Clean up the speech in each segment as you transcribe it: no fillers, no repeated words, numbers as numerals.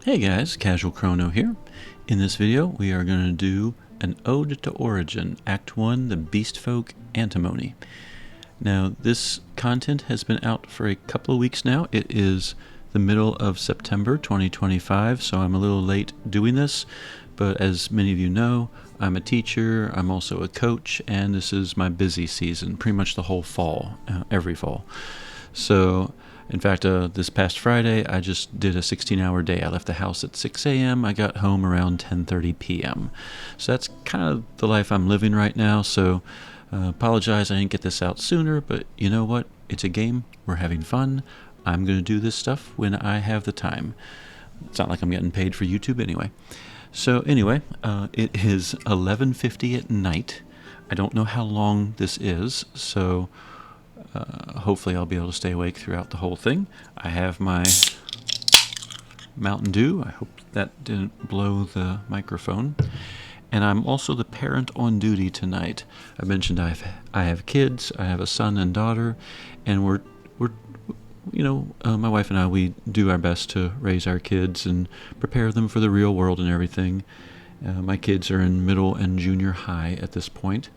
Hey guys, Casual Chrono here. In this video, we are going to do an Ode to Origin, Act 1, the Beastfolk Antimony. Now, this content has been out for a couple of weeks now. It is the middle of September 2025, so I'm a little late doing this, but as many of you know, I'm a teacher, I'm also a coach, and this is my busy season, pretty much the whole fall, every fall. So, in fact, this past Friday, I just did a 16-hour day. I left the house at 6 a.m. I got home around 10:30 p.m. So that's kind of the life I'm living right now. So apologize I didn't get this out sooner, but you know what? It's a game. We're having fun. I'm going to do this stuff when I have the time. It's not like I'm getting paid for YouTube anyway. So anyway, it is 11:50 at night. I don't know how long this is, so hopefully I'll be able to stay awake throughout the whole thing. I have my Mountain Dew. I hope that didn't blow the microphone. And I'm also the parent on duty tonight. I mentioned I have kids. I have a son and daughter, and we're my wife and I, we do our best to raise our kids and prepare them for the real world and everything. My kids are in middle and junior high at this point.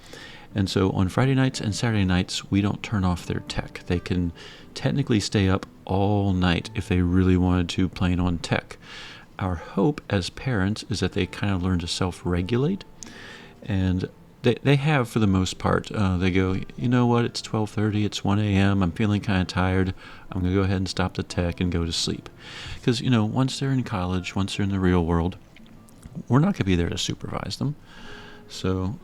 And so on Friday nights and Saturday nights, we don't turn off their tech. They can technically stay up all night if they really wanted to playing on tech. Our hope as parents is that they kind of learn to self-regulate. And they have for the most part. They go, you know what, it's 12:30, it's 1 a.m., I'm feeling kind of tired. I'm going to go ahead and stop the tech and go to sleep. Because, once they're in college, once they're in the real world, we're not going to be there to supervise them. So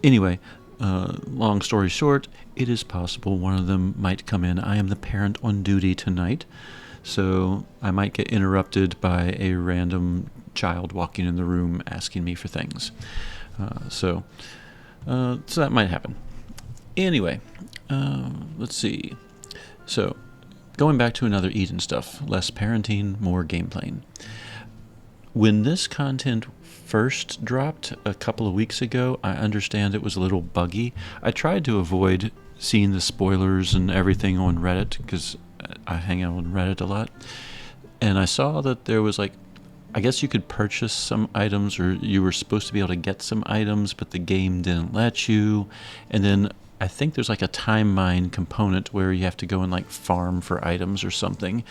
anyway, long story short, it is possible one of them might come in. I am the parent on duty tonight, so I might get interrupted by a random child walking in the room asking me for things. So that might happen. Anyway, let's see. So, going back to another Eden stuff, less parenting, more game playing. When this content first dropped a couple of weeks ago, I understand it was a little buggy. I tried to avoid seeing the spoilers and everything on Reddit because I hang out on Reddit a lot. And I saw that there was I guess you could purchase some items, or you were supposed to be able to get some items, but the game didn't let you. And then I think there's a time mine component where you have to go and farm for items or something.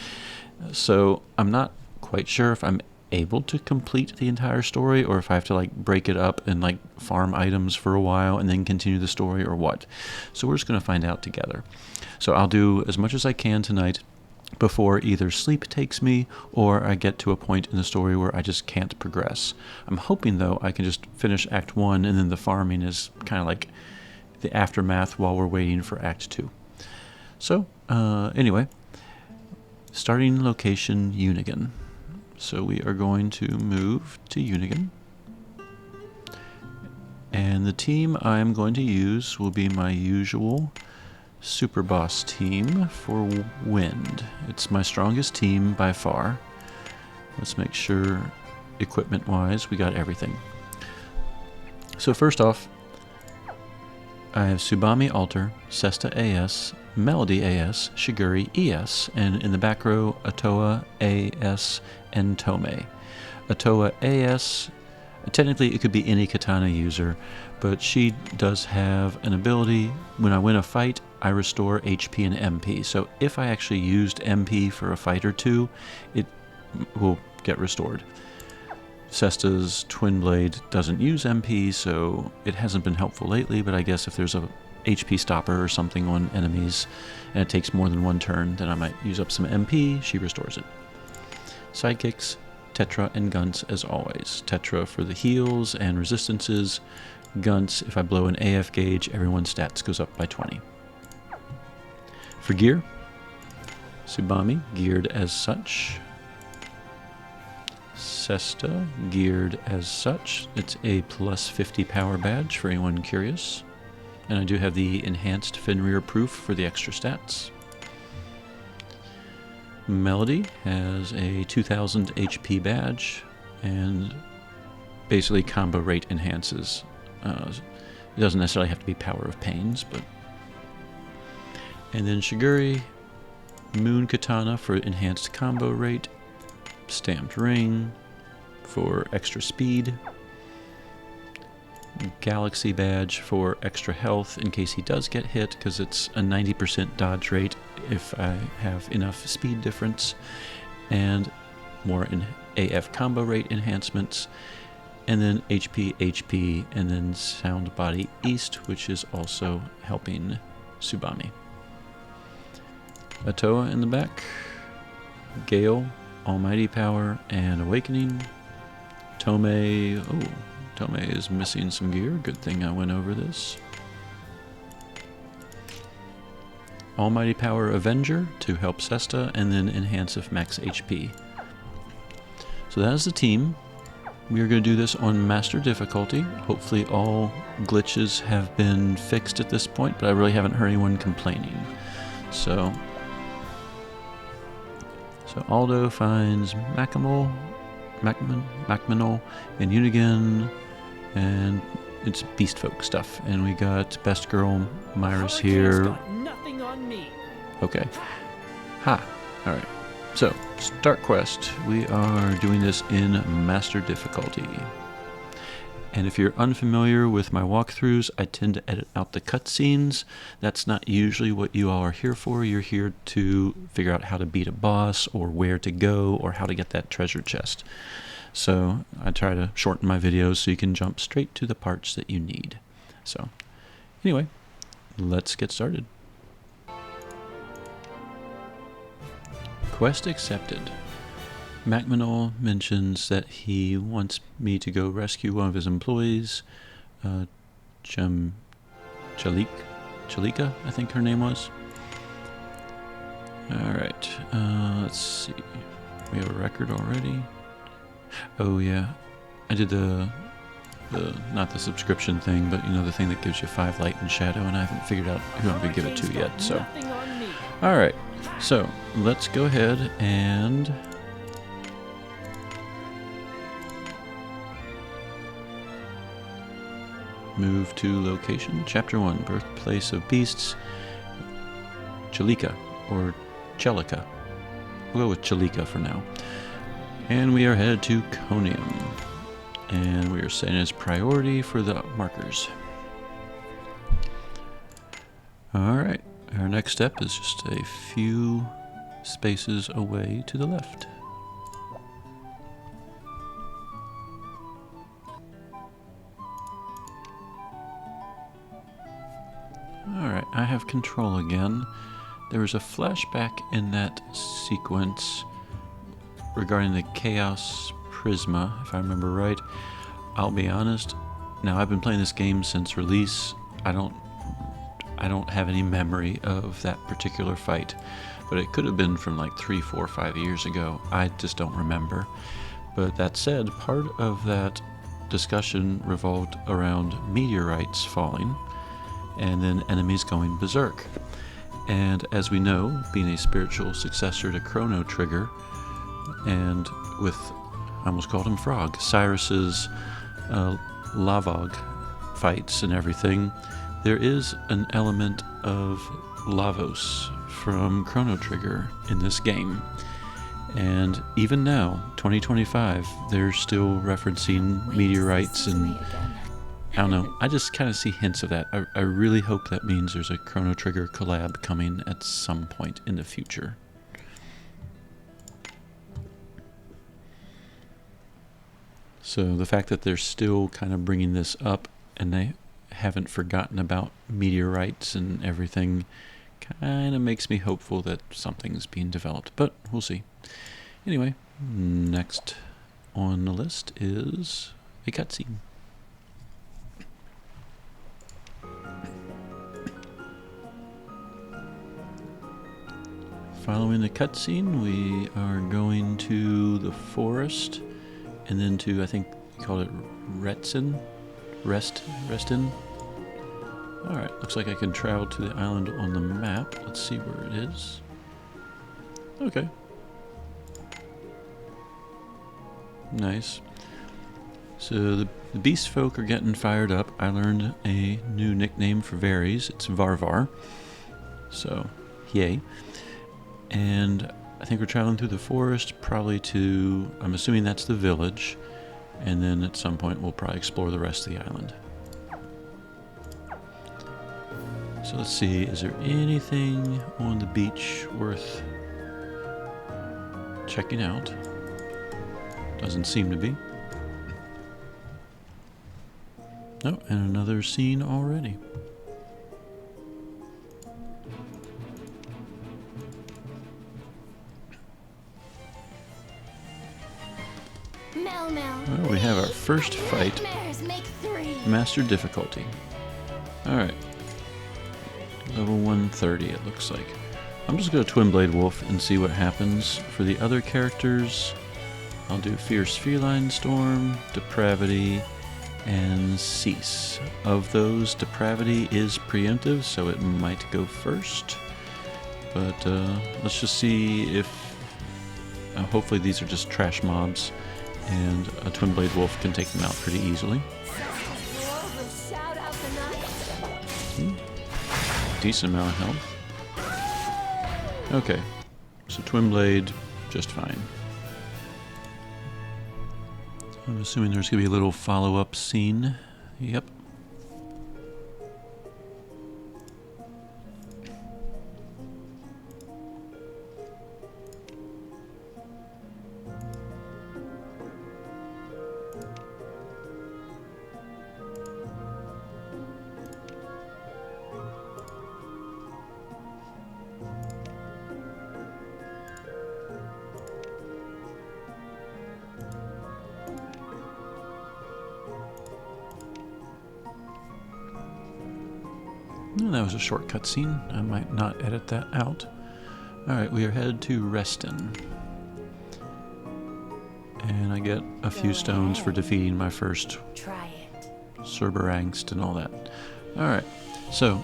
So I'm not quite sure if I'm able to complete the entire story, or if I have to break it up and farm items for a while and then continue the story, or what. So we're just going to find out together. So I'll do as much as I can tonight before either sleep takes me or I get to a point in the story where I just can't progress. I'm hoping though I can just finish Act 1 and then the farming is kind of the aftermath while we're waiting for Act 2. So anyway, starting location Unigan. So we are going to move to Unigan. And the team I'm going to use will be my usual Super Boss team for Wind. It's my strongest team by far. Let's make sure equipment-wise we got everything. So first off, I have Subami Alter, Sesta AS, Melody AS, Shiguri ES, and in the back row, Atoa AS, and Tome. Atoa AS, technically it could be any katana user, but she does have an ability. When I win a fight, I restore HP and MP. So if I actually used MP for a fight or two, it will get restored. Sesta's Twin Blade doesn't use MP, so it hasn't been helpful lately, but I guess if there's a HP stopper or something on enemies and it takes more than one turn, then I might use up some MP. She restores it. Sidekicks, Tetra and Gunts as always. Tetra for the heals and resistances. Gunts, if I blow an AF gauge, everyone's stats goes up by 20. For gear, Subami geared as such. Sesta geared as such. It's a plus 50 power badge for anyone curious. And I do have the enhanced Fenrir proof for the extra stats. Melody has a 2000 HP badge and basically combo rate enhances. It doesn't necessarily have to be Power of Pains, but... And then Shiguri, Moon Katana for enhanced combo rate, stamped ring for extra speed, galaxy badge for extra health in case he does get hit, because it's a 90% dodge rate if I have enough speed difference, and more in AF combo rate enhancements, and then HP, and then Sound Body East, which is also helping Tsubame. Atoa in the back, Gale, Almighty Power, and Awakening. Tomei, oh, Tomei is missing some gear. Good thing I went over this. Almighty Power Avenger to help Sesta, and then enhance if max HP. So that is the team. We are going to do this on Master Difficulty. Hopefully all glitches have been fixed at this point, but I really haven't heard anyone complaining. So Aldo finds Macamol, and Unigan, and it's Beastfolk stuff. And we got Best Girl Myris here. Got nothing on me. Okay. Ha. All right. So, start quest. We are doing this in Master Difficulty. And if you're unfamiliar with my walkthroughs, I tend to edit out the cutscenes. That's not usually what you all are here for. You're here to figure out how to beat a boss, or where to go, or how to get that treasure chest. So I try to shorten my videos so you can jump straight to the parts that you need. So anyway, let's get started. Quest accepted. Macmanol mentions that he wants me to go rescue one of his employees, Chelika, I think her name was. Alright, let's see. We have a record already. Oh yeah, I did the not the subscription thing, but you know, the thing that gives you 5 light and shadow, and I haven't figured out who I'm going to give it to yet, so. Alright, so let's go ahead and move to location. Chapter 1, Birthplace of Beasts, Chelika, or Chelika. We'll go with Chelika for now. And we are headed to Konium. And we are setting as priority for the markers. Alright, our next step is just a few spaces away to the left. Alright, I have control again. There was a flashback in that sequence regarding the Chaos Prisma, if I remember right. I'll be honest, now I've been playing this game since release. I don't have any memory of that particular fight, but it could have been from like 3, 4, 5 years ago. I just don't remember. But that said, part of that discussion revolved around meteorites falling and then enemies going berserk. And as we know, being a spiritual successor to Crono Trigger, and with, I almost called him Frog, Cyrus's Lavog fights and everything, there is an element of Lavos from Chrono Trigger in this game. And even now, 2025, they're still referencing meteorites, and I don't know, I just kind of see hints of that. I really hope that means there's a Chrono Trigger collab coming at some point in the future. So the fact that they're still kind of bringing this up and they haven't forgotten about meteorites and everything kind of makes me hopeful that something's being developed, but we'll see. Anyway, next on the list is a cutscene. Following the cutscene, we are going to the forest, and then to, I think you called it Resttin. Alright, looks like I can travel to the island on the map. Let's see where it is. Okay. Nice. So the Beastfolk are getting fired up. I learned a new nickname for Varys. It's Varvar. So, yay. And I think we're traveling through the forest, probably to, I'm assuming that's the village, and then at some point we'll probably explore the rest of the island. So let's see, is there anything on the beach worth checking out? Doesn't seem to be. Oh, and another scene already. Well, we have our first fight. Master difficulty. Alright. Level 130 it looks like. I'm just going to Twin Blade Wolf and see what happens. For the other characters, I'll do Fierce Feline Storm, Depravity, and Cease. Of those, Depravity is preemptive, so it might go first. But let's just see if... hopefully these are just trash mobs, and a Twin Blade Wolf can take them out pretty easily. Decent amount of health. Okay, so Twin Blade, just fine. I'm assuming there's going to be a little follow-up scene. Yep. Oh, that was a short cutscene. I might not edit that out. Alright, we are headed to Resttin. And I get a few stones for defeating my first Cerberangst and all that. Alright, so,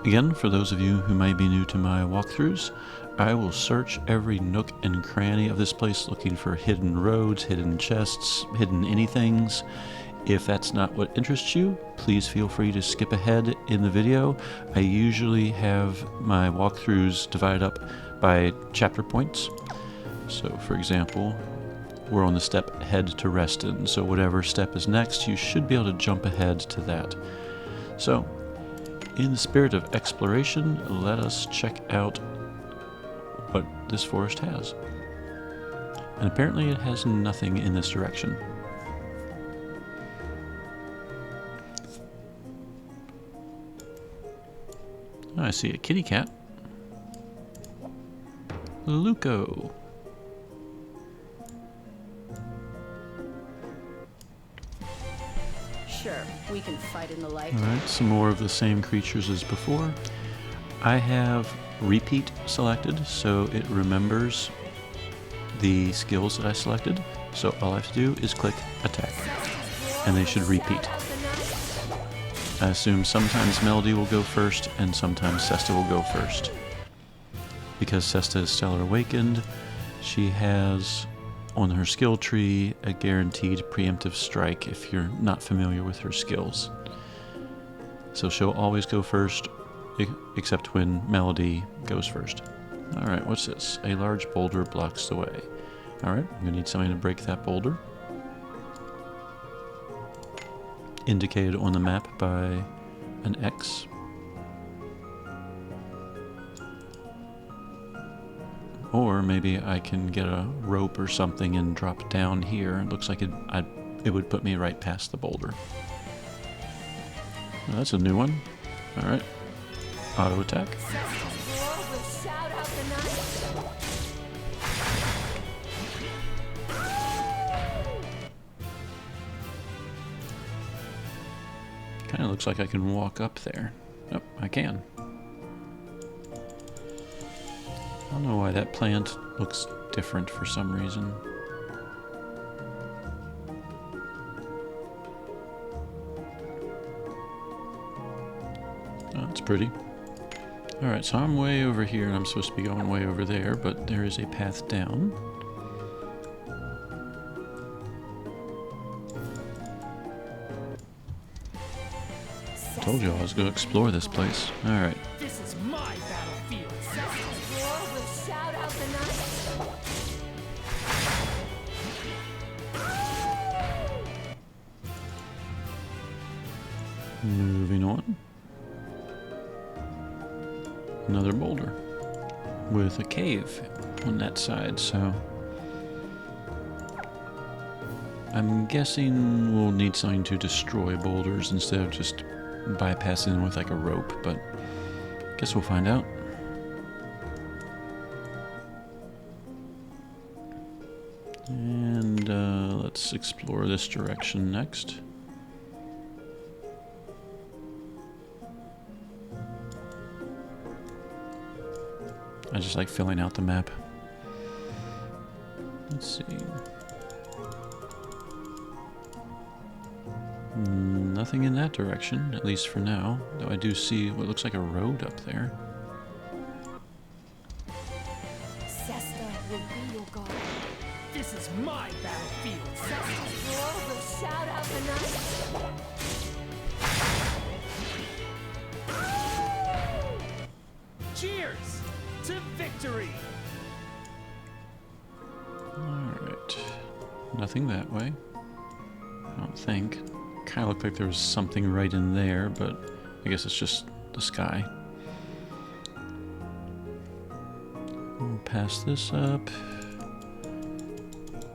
again, for those of you who might be new to my walkthroughs, I will search every nook and cranny of this place looking for hidden roads, hidden chests, hidden anythings. If that's not what interests you, please feel free to skip ahead in the video. I usually have my walkthroughs divided up by chapter points. So, for example, we're on the step head to Resttin, so whatever step is next, you should be able to jump ahead to that. So, in the spirit of exploration, let us check out what this forest has. And apparently it has nothing in this direction. I see a kitty cat. Luco. Sure, we can fight in the light. Alright, some more of the same creatures as before. I have repeat selected, so it remembers the skills that I selected. So all I have to do is click attack, and they should repeat. I assume sometimes Melody will go first, and sometimes Sesta will go first. Because Sesta is Stellar Awakened, she has on her skill tree a guaranteed preemptive strike if you're not familiar with her skills. So she'll always go first, except when Melody goes first. Alright, what's this? A large boulder blocks the way. Alright, I'm going to need something to break that boulder. Indicated on the map by an X. Or maybe I can get a rope or something and drop down here. It looks like it would put me right past the boulder. Well, that's a new one. Alright. Auto attack. Kind of looks like I can walk up there. Oh, I can. I don't know why that plant looks different for some reason. Oh, that's pretty. Alright, so I'm way over here and I'm supposed to be going way over there, but there is a path down. Told you I was going to explore this place. Alright. This is my battlefield. Moving on. Another boulder with a cave on that side, so I'm guessing we'll need something to destroy boulders instead of just bypassing them with like a rope, but guess we'll find out. And let's explore this direction next. I just like filling out the map. Let's see. Nothing in that direction, at least for now. Though I do see what looks like a road up there. Sesta will be your god. This is my battlefield. Sesta's roar will shout out the night. Cheers to victory. Alright. Nothing that way. I don't think. Kind of looked like there was something right in there, but I guess it's just the sky. We'll pass this up.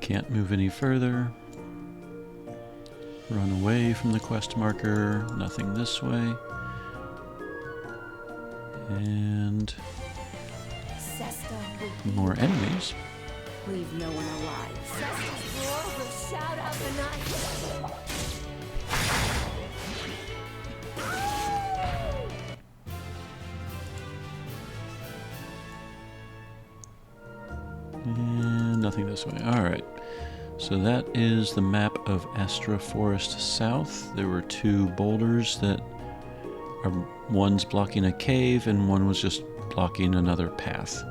Can't move any further. Run away from the quest marker. Nothing this way. And Sesta will be more enemies. leave no one alive. Sesta's roar will shout out the night. And nothing this way. Alright. So that is the map of Astra Forest South. There were two boulders that are, one's blocking a cave and one was just blocking another path.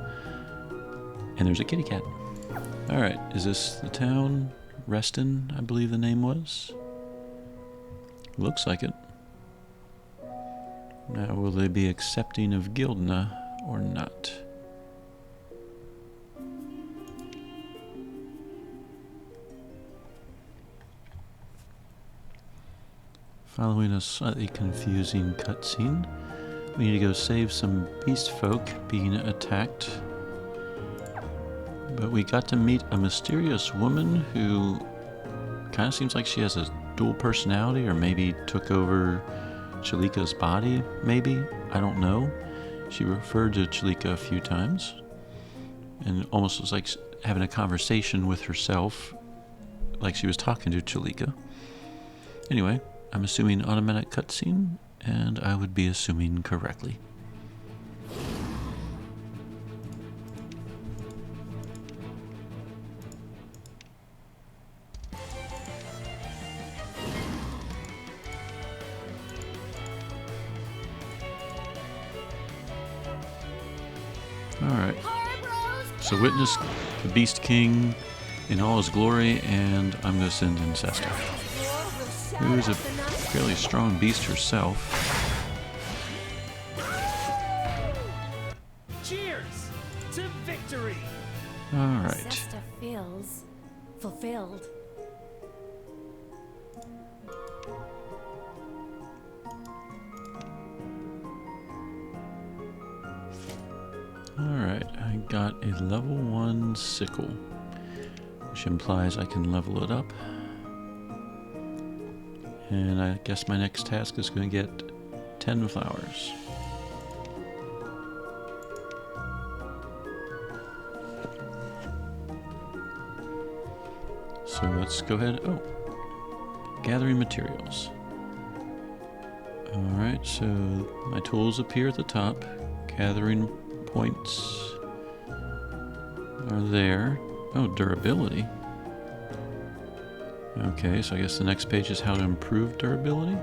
And there's a kitty cat. Alright, is this the town? Resttin, I believe the name was. Looks like it. Now, will they be accepting of Gildna or not? Following a slightly confusing cutscene, we need to go save some beast folk being attacked. But we got to meet a mysterious woman who kind of seems like she has a dual personality, or maybe took over Chelika's body, maybe? I don't know. She referred to Chelika a few times, and almost was like having a conversation with herself, like she was talking to Chelika. Anyway, I'm assuming automatic cutscene, and I would be assuming correctly. Alright, so witness the Beast King in all his glory, and I'm going to send in Sesta, who is a fairly strong beast herself. Cheers to victory. Alright, Sesta feels fulfilled. alright, I got a level 1 sickle, which implies I can level it up. And I guess my next task is going to get 10 flowers. So let's go ahead. Oh, gathering materials. Alright, so my tools appear at the top. Gathering points are there. Oh, durability. Okay, so I guess the next page is how to improve durability.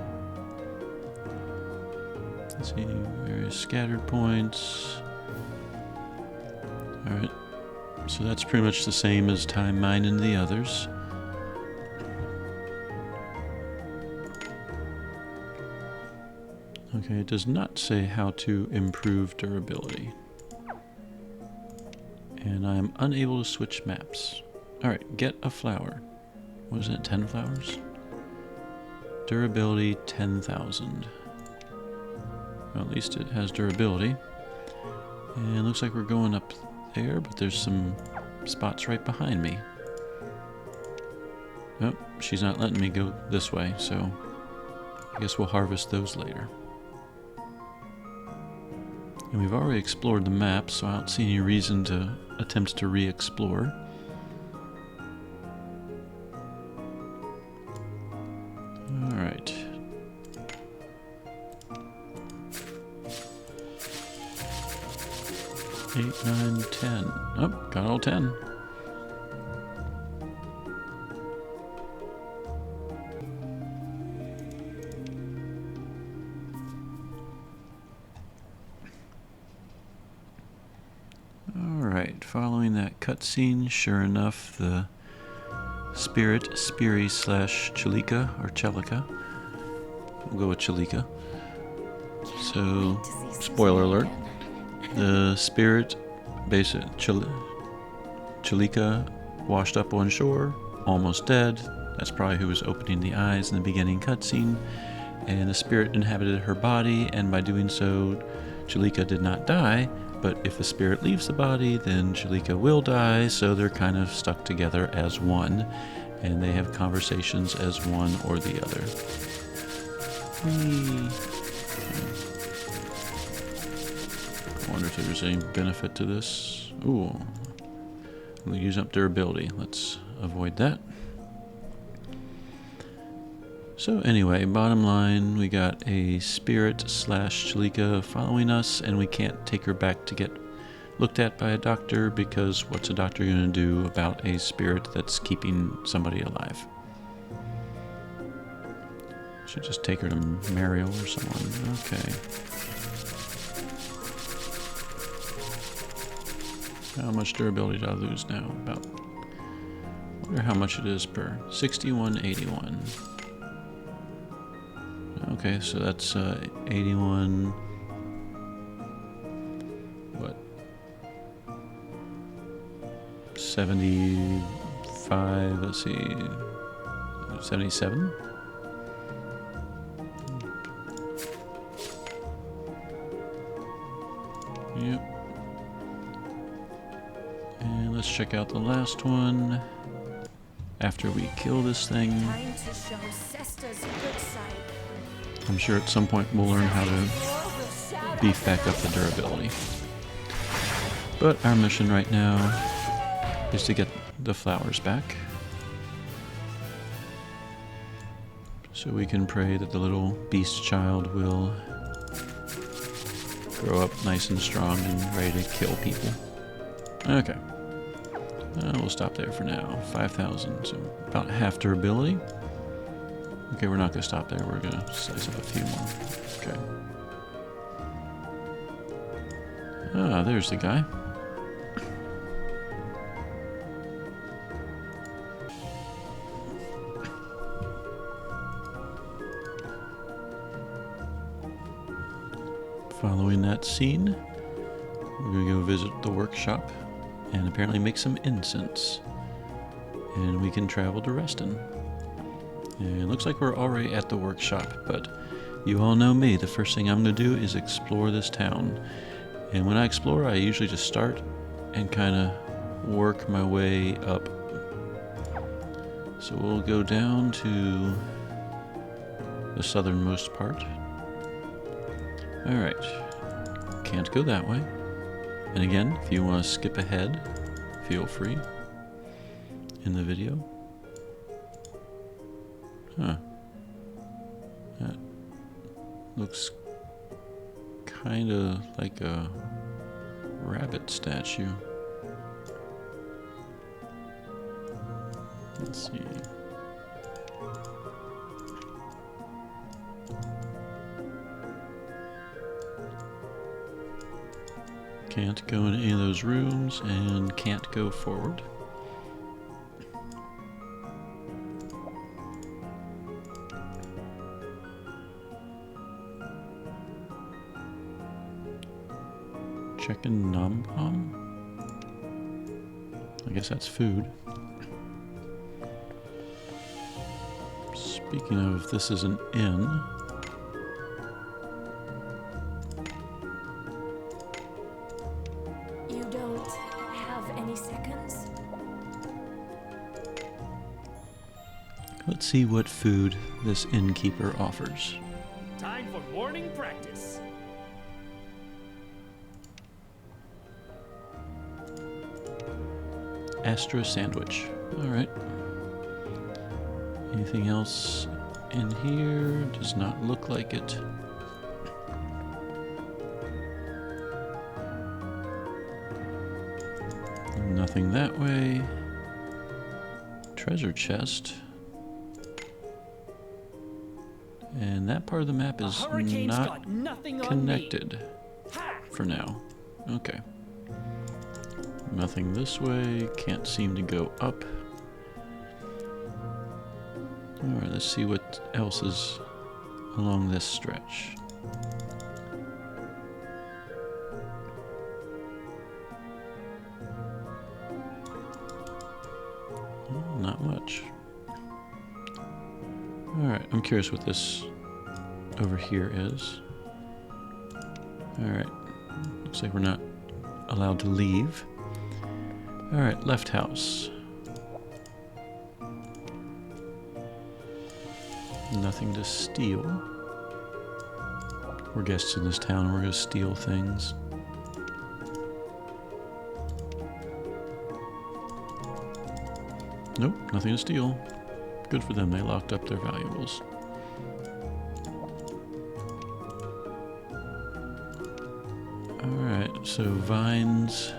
Let's see, various scattered points. Alright, so that's pretty much the same as time mine and the others. Okay, it does not say how to improve durability. And I am unable to switch maps. Alright, get a flower. What is it, 10 flowers? Durability 10,000. Well, at least it has durability. And it looks like we're going up there, but there's some spots right behind me. Oh, she's not letting me go this way, so I guess we'll harvest those later. And we've already explored the map, so I don't see any reason to attempt to re-explore. Alright. Eight, 9, 10. Oh, got all 10. Alright, following that cutscene, sure enough, the spirit, Spiri slash Chelika, or Chelika. We'll go with Chelika. So, spoiler alert. The spirit, basically, Chelika, washed up on shore, almost dead. That's probably who was opening the eyes in the beginning cutscene. And the spirit inhabited her body, and by doing so, Chelika did not die. But if the spirit leaves the body, then Chelika will die, so they're kind of stuck together as one. And they have conversations as one or the other. I wonder if there's any benefit to this. Ooh. We'll use up durability. Let's avoid that. So anyway, bottom line, we got a spirit slash Chelika following us, and we can't take her back to get looked at by a doctor, because what's a doctor going to do about a spirit that's keeping somebody alive? Should just take her to Mariel or someone. Okay. How much durability did I lose now? About. I wonder how much it is per. 6181. Okay, so that's 81. What? 75. Let's see. 77. Yep. And let's check out the last one. After we kill this thing, Time to show Sesta's good side. I'm sure at some point we'll learn how to beef back up the durability. But our mission right now is to get the flowers back, so we can pray that the little beast child will grow up nice and strong and ready to kill people. Okay. We'll stop there for now. 5,000, so about half durability. Okay, we're not going to stop there. We're going to slice up a few more. Okay. Ah, there's the guy. Following that scene, we're going to go visit the workshop and apparently make some incense. And we can travel to Resttin. And it looks like we're already at the workshop, but you all know me. The first thing I'm going to do is explore this town. And when I explore, I usually just start and kind of work my way up. So we'll go down to the southernmost part. Alright. Can't go that way. And again, if you want to skip ahead, feel free in the video. Huh. That looks kind of like a rabbit statue. Let's see. Can't go in any of those rooms and can't go forward. Chicken nom pom? I guess that's food. Speaking of, this is an inn. You don't have any seconds? Let's see what food this innkeeper offers. Time for morning practice. Astro sandwich. Alright. Anything else in here? Does not look like it. Nothing that way. Treasure chest. And that part of the map is Hurricane's not got nothing on connected me. Ha! for now. Okay. Nothing this way. Can't seem to go up. Alright, let's see what else is along this stretch. Oh, not much. Alright, I'm curious what this over here is. Alright, looks like we're not allowed to leave. Alright, left house. Nothing to steal. We're guests in this town, we're gonna steal things. Nope, nothing to steal. Good for them, they locked up their valuables. Alright, so vines,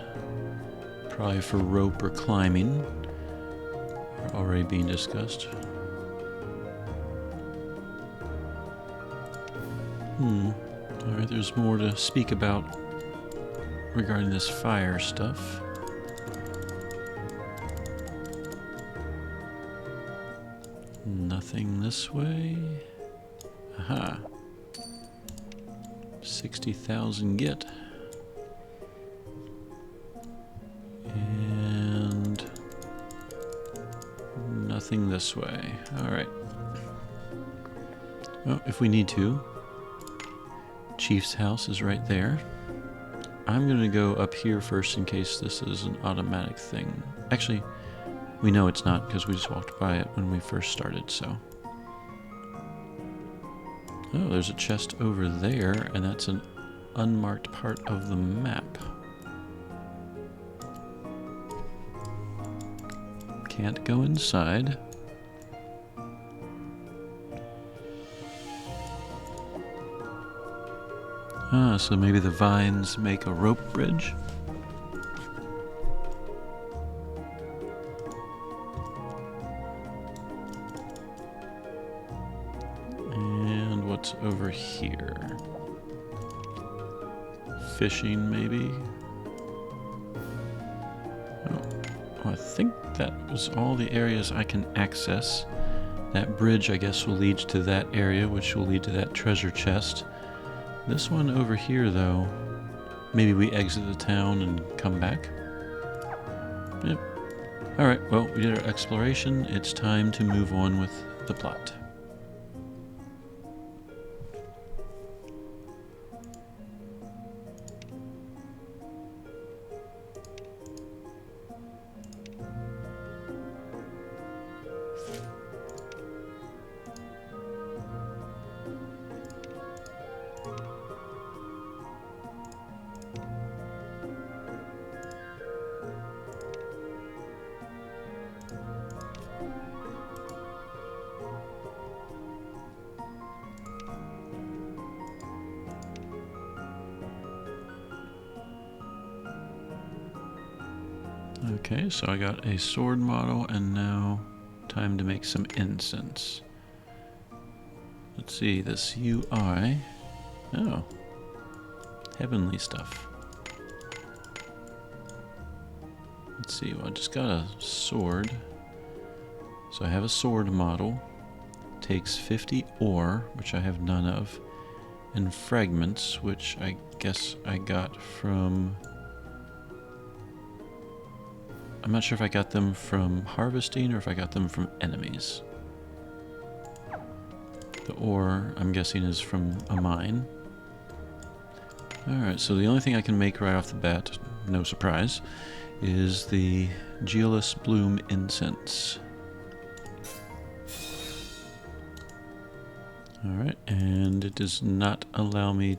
probably for rope or climbing, are already being discussed. Alright, there's more to speak about regarding this fire stuff. Nothing this way. Aha. 60,000 get. And nothing this way. Alright. Well, if we need to. Chief's house is right there. I'm gonna go up here first in case this is an automatic thing. Actually, we know it's not because we just walked by it when we first started, so. Oh, there's a chest over there, and that's an unmarked part of the map. Can't go inside. Ah, so maybe the vines make a rope bridge? And what's over here? Fishing, maybe? Oh, I think that was all the areas I can access. That bridge, I guess, will lead to that area, which will lead to that treasure chest. This one over here, though, maybe we exit the town and come back. Yep. Alright, well, we did our exploration. It's time to move on with the plot. Okay, so I got a sword model, and now time to make some incense. Let's see, this UI. Oh, heavenly stuff. Let's see, well, I just got a sword. So I have a sword model. Takes 50 ore, which I have none of, and fragments, which I guess I got from... I'm not sure if I got them from harvesting or if I got them from enemies. The ore, I'm guessing, is from a mine. Alright, so the only thing I can make right off the bat, no surprise, is the Geolus Bloom incense. Alright, and it does not allow me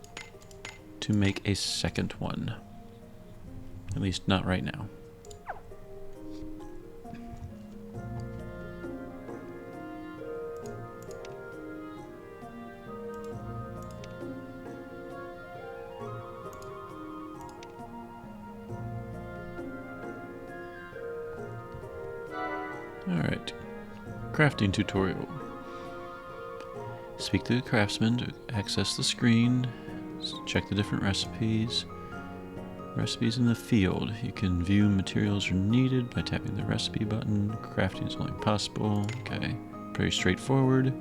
to make a second one. At least not right now. Alright, crafting tutorial. Speak to the craftsman to access the screen, check the different recipes. Recipes in the field. You can view materials are needed by tapping the recipe button. Crafting is only possible. Okay, pretty straightforward.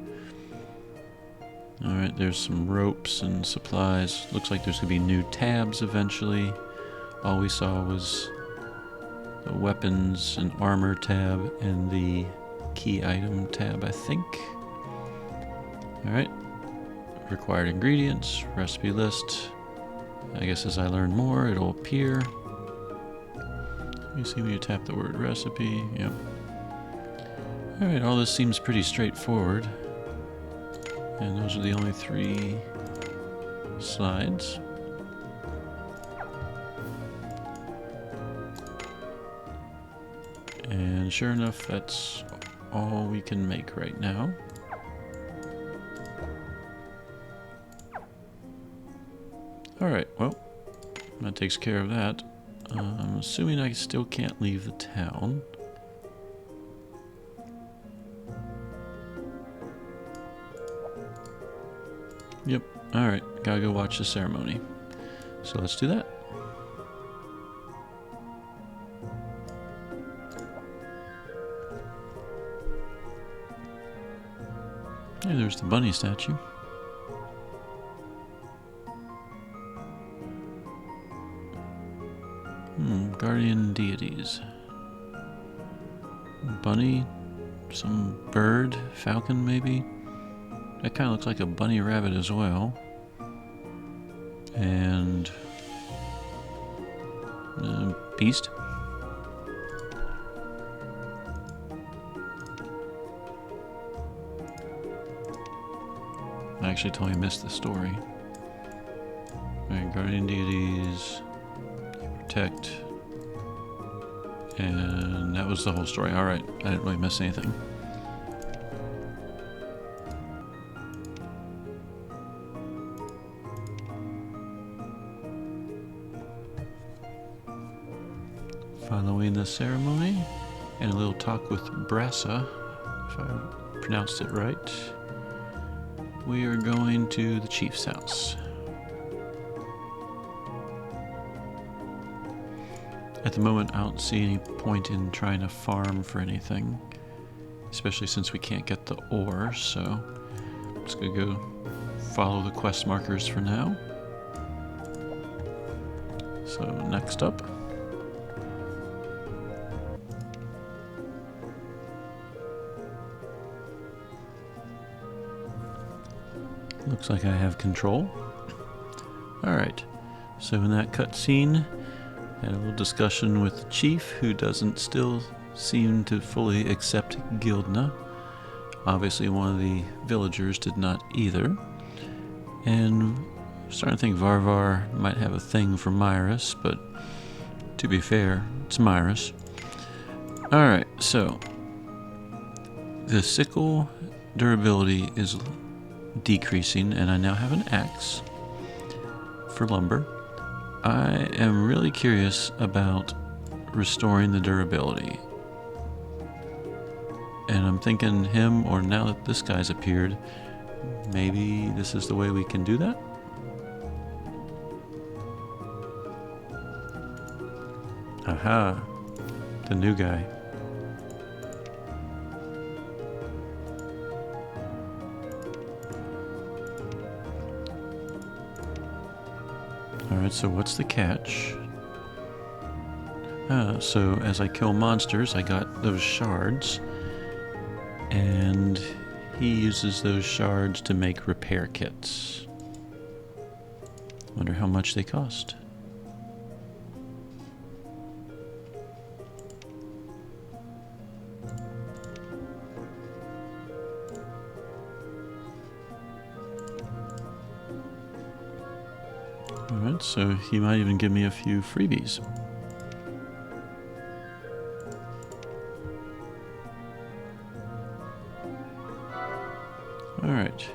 Alright, there's some ropes and supplies. Looks like there's going to be new tabs eventually. All we saw was the weapons and armor tab and the key item tab, I think. Alright, required ingredients, recipe list. I guess as I learn more, it'll appear. You see when you tap the word recipe, yep. Alright, all this seems pretty straightforward. And those are the only 3 slides. And sure enough, that's all we can make right now. Alright, well, that takes care of that. I'm assuming I still can't leave the town. Yep, alright, gotta go watch the ceremony. So let's do that. Hey, there's the bunny statue. Guardian deities. Bunny, some bird, falcon maybe. That kind of looks like a bunny rabbit as well. And beast. I actually totally missed the story. Alright, guardian deities, protect, and that was the whole story. Alright, I didn't really miss anything. Following the ceremony, and a little talk with Brassa, if I pronounced it right, we are going to the chief's house. At the moment, I don't see any point in trying to farm for anything, especially since we can't get the ore, so I'm just gonna go follow the quest markers for now. So next up, looks like I have control. Alright, so in that cutscene, had a little discussion with the chief, who doesn't still seem to fully accept Gildna. Obviously one of the villagers did not either. And I'm starting to think Varvar might have a thing for Myrus, but to be fair, it's Myrus. Alright, so the sickle durability is decreasing, and I now have an axe for lumber. I am really curious about restoring the durability. And I'm thinking him, or now that this guy's appeared, maybe this is the way we can do that? Aha, the new guy. Alright, so what's the catch? So as I kill monsters, I got those shards, and he uses those shards to make repair kits. Wonder how much they cost. Alright, so he might even give me a few freebies. Alright.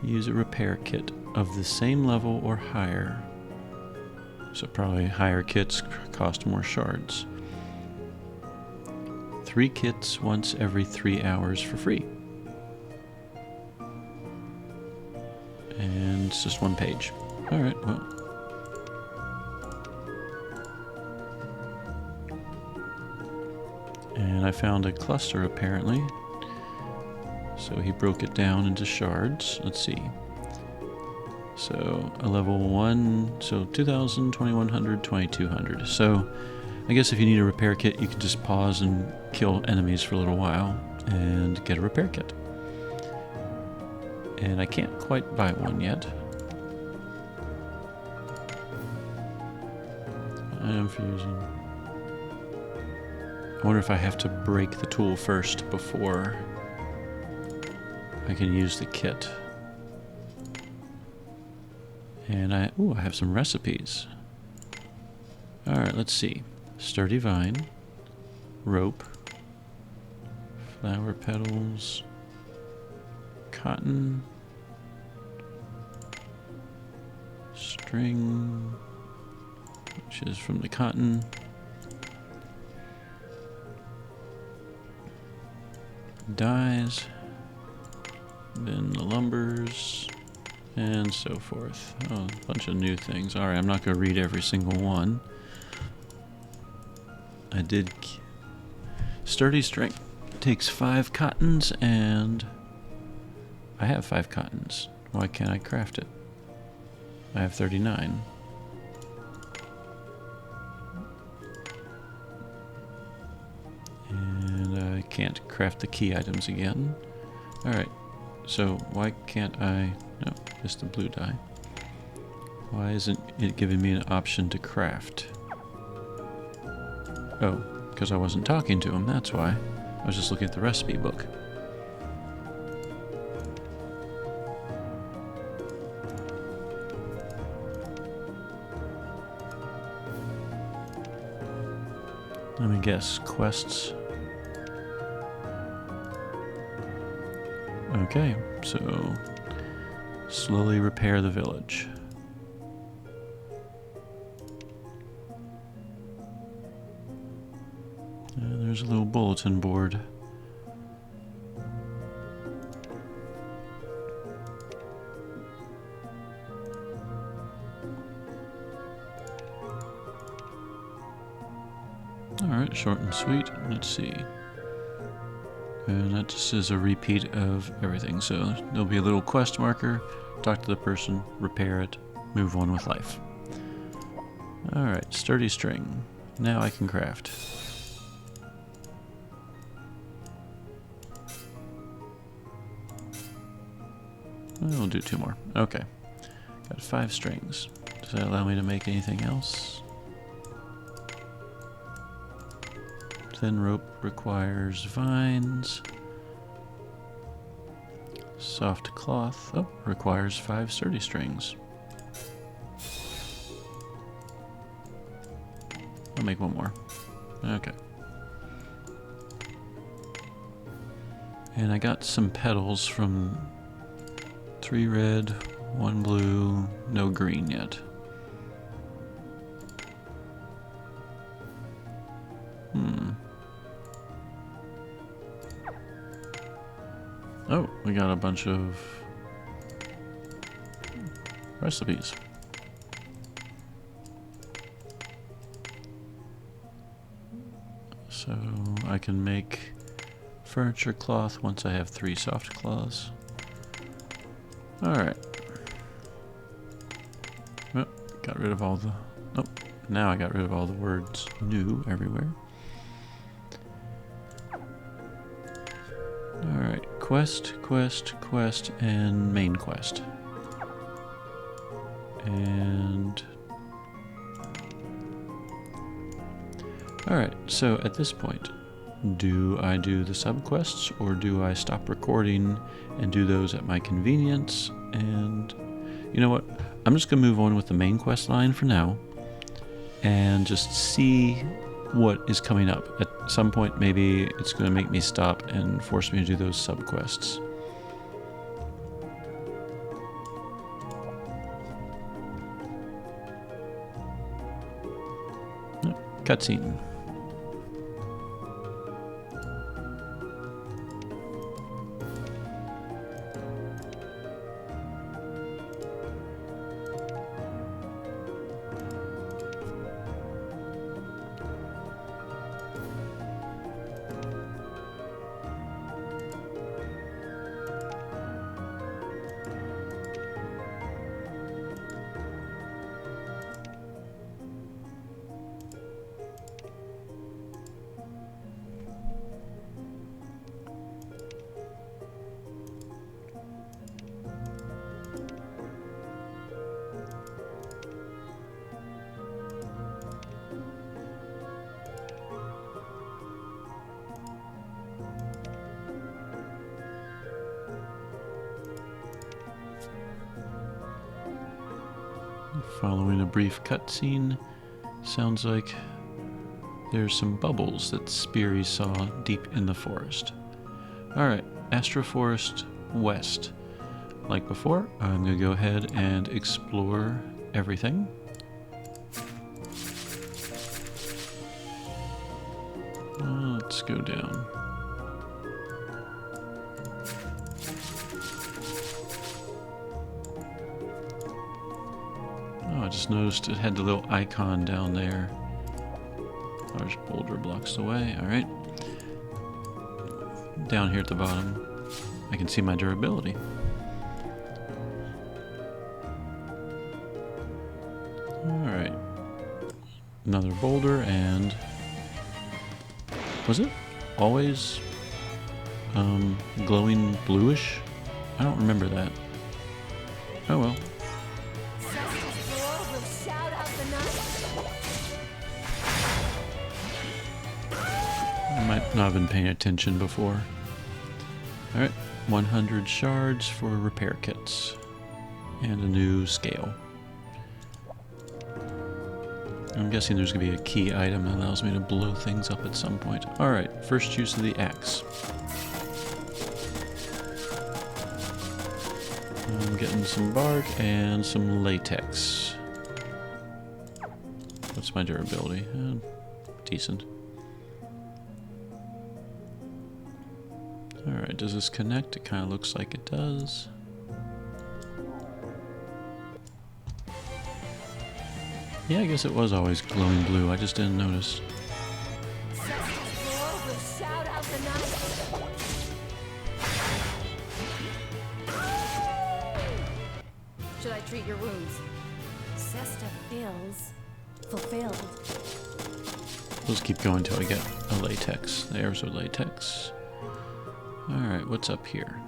Use a repair kit of the same level or higher. So probably higher kits cost more shards. 3 kits once every 3 hours for free. And it's just 1 page. Alright, well. And I found a cluster apparently. So he broke it down into shards. Let's see. So a level 1, so 2,000, 2,100, 2,200. So I guess if you need a repair kit, you can just pause and kill enemies for a little while and get a repair kit. And I can't quite buy one yet. I am fusing. I wonder if I have to break the tool first before I can use the kit. And I have some recipes. Alright, let's see. Sturdy vine, rope, flower petals, cotton, string, which is from the cotton, dyes, then the lumbers, and so forth. Oh, a bunch of new things. Alright, I'm not going to read every single one. I did... Sturdy strength takes 5 cottons, and I have 5 cottons. Why can't I craft it? I have 39. And I can't craft the key items again. Alright, so why can't I... No, it's the blue dye. Why isn't it giving me an option to craft? Oh, because I wasn't talking to him, that's why. I was just looking at the recipe book. Let me guess, quests. Okay, so slowly repair the village. There's a little bulletin board. Alright, short and sweet. Let's see. And that just is a repeat of everything. So there'll be a little quest marker, talk to the person, repair it, move on with life. Alright, sturdy string. Now I can craft. We'll do 2 more. Okay. Got 5 strings. Does that allow me to make anything else? Thin rope requires vines. Soft cloth requires 5 sturdy strings. I'll make 1 more. Okay. And I got some petals from 3 red, 1 blue, no green yet. Oh, we got a bunch of recipes. So I can make furniture cloth once I have 3 soft cloths. Alright. Oh, got rid of all the... Oh, now I got rid of all the words new everywhere. Alright. quest, and main quest. And... Alright, so at this point, do I do the subquests, or do I stop recording and do those at my convenience? And you know what? I'm just going to move on with the main quest line for now, and just see what is coming up. At some point, maybe it's going to make me stop and force me to do those subquests. Cutscene. Following a brief cutscene, sounds like there's some bubbles that Speary saw deep in the forest. Alright, Astro Forest West. Like before, I'm going to go ahead and explore everything. Let's go down. I just noticed it had the little icon down there. Large boulder blocks the way. Alright. Down here at the bottom, I can see my durability. Alright. Another boulder, and... was it always glowing bluish? I don't remember that. Oh well. I might not have been paying attention before. Alright, 100 shards for repair kits. And a new scale. I'm guessing there's going to be a key item that allows me to blow things up at some point. Alright, first use of the axe. I'm getting some bark and some latex. What's my durability? Decent. Alright, does this connect? It kind of looks like it does. Yeah, I guess it was always glowing blue. I just didn't notice. Should I treat your wounds? Cesta feels fulfilled. We'll just keep going till I get a latex. There's a latex. Alright, what's up here?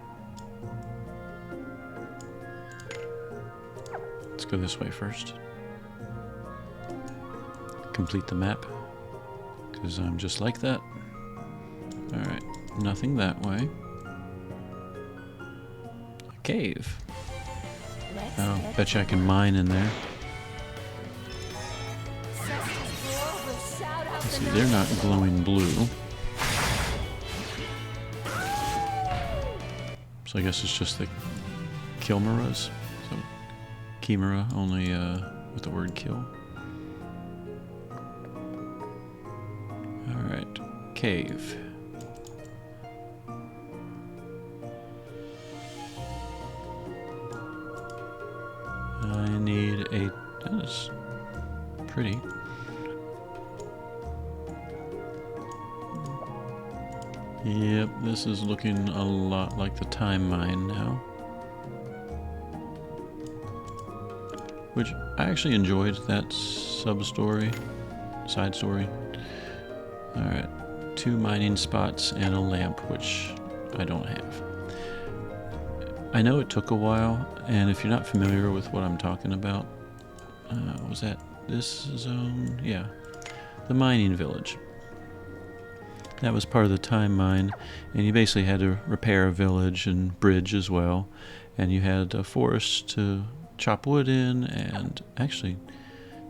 Let's go this way first. Complete the map, because I'm just like that. Alright, nothing that way. A cave. Oh, betcha I can mine in there. Let's see, they're not glowing blue. So I guess it's just the Kilmeras. So Chimera, only with the word kill. Alright, cave. I need a... that is pretty. Yep, this is looking a lot like the time mine now. Which, I actually enjoyed that side story. Alright, 2 mining spots and a lamp, which I don't have. I know it took a while, and if you're not familiar with what I'm talking about, was that this zone? Yeah, the mining village. That was part of the time mine, and you basically had to repair a village and bridge as well, and you had a forest to chop wood in, and actually,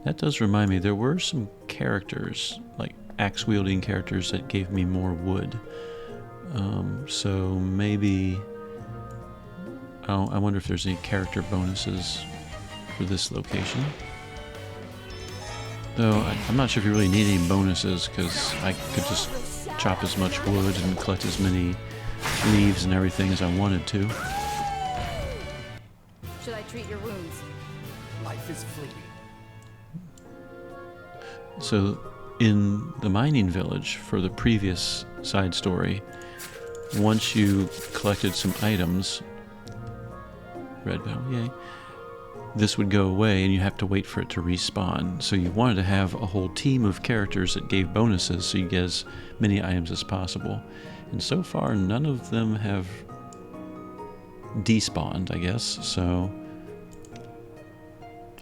that does remind me, there were some characters, like axe-wielding characters that gave me more wood. So maybe, I wonder if there's any character bonuses for this location. Though, I'm not sure if you really need any bonuses, because I could just chop as much wood and collect as many leaves and everything as I wanted to. Should I treat your wounds? Life is fleeting. So, in the mining village for the previous side story, once you collected some items, red bell, yay, this would go away and you have to wait for it to respawn. So you wanted to have a whole team of characters that gave bonuses so you get as many items as possible. And so far, none of them have despawned, I guess. So,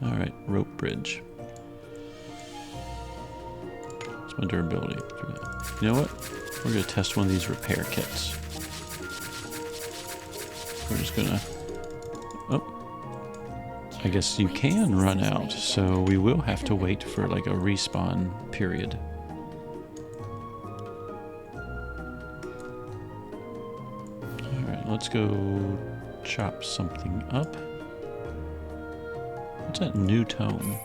alright, rope bridge. What's my durability? You know what? We're going to test one of these repair kits. We're just going to... Oh. I guess you can run out, so we will have to wait for like a respawn period. Alright, let's go chop something up. What's that new tone?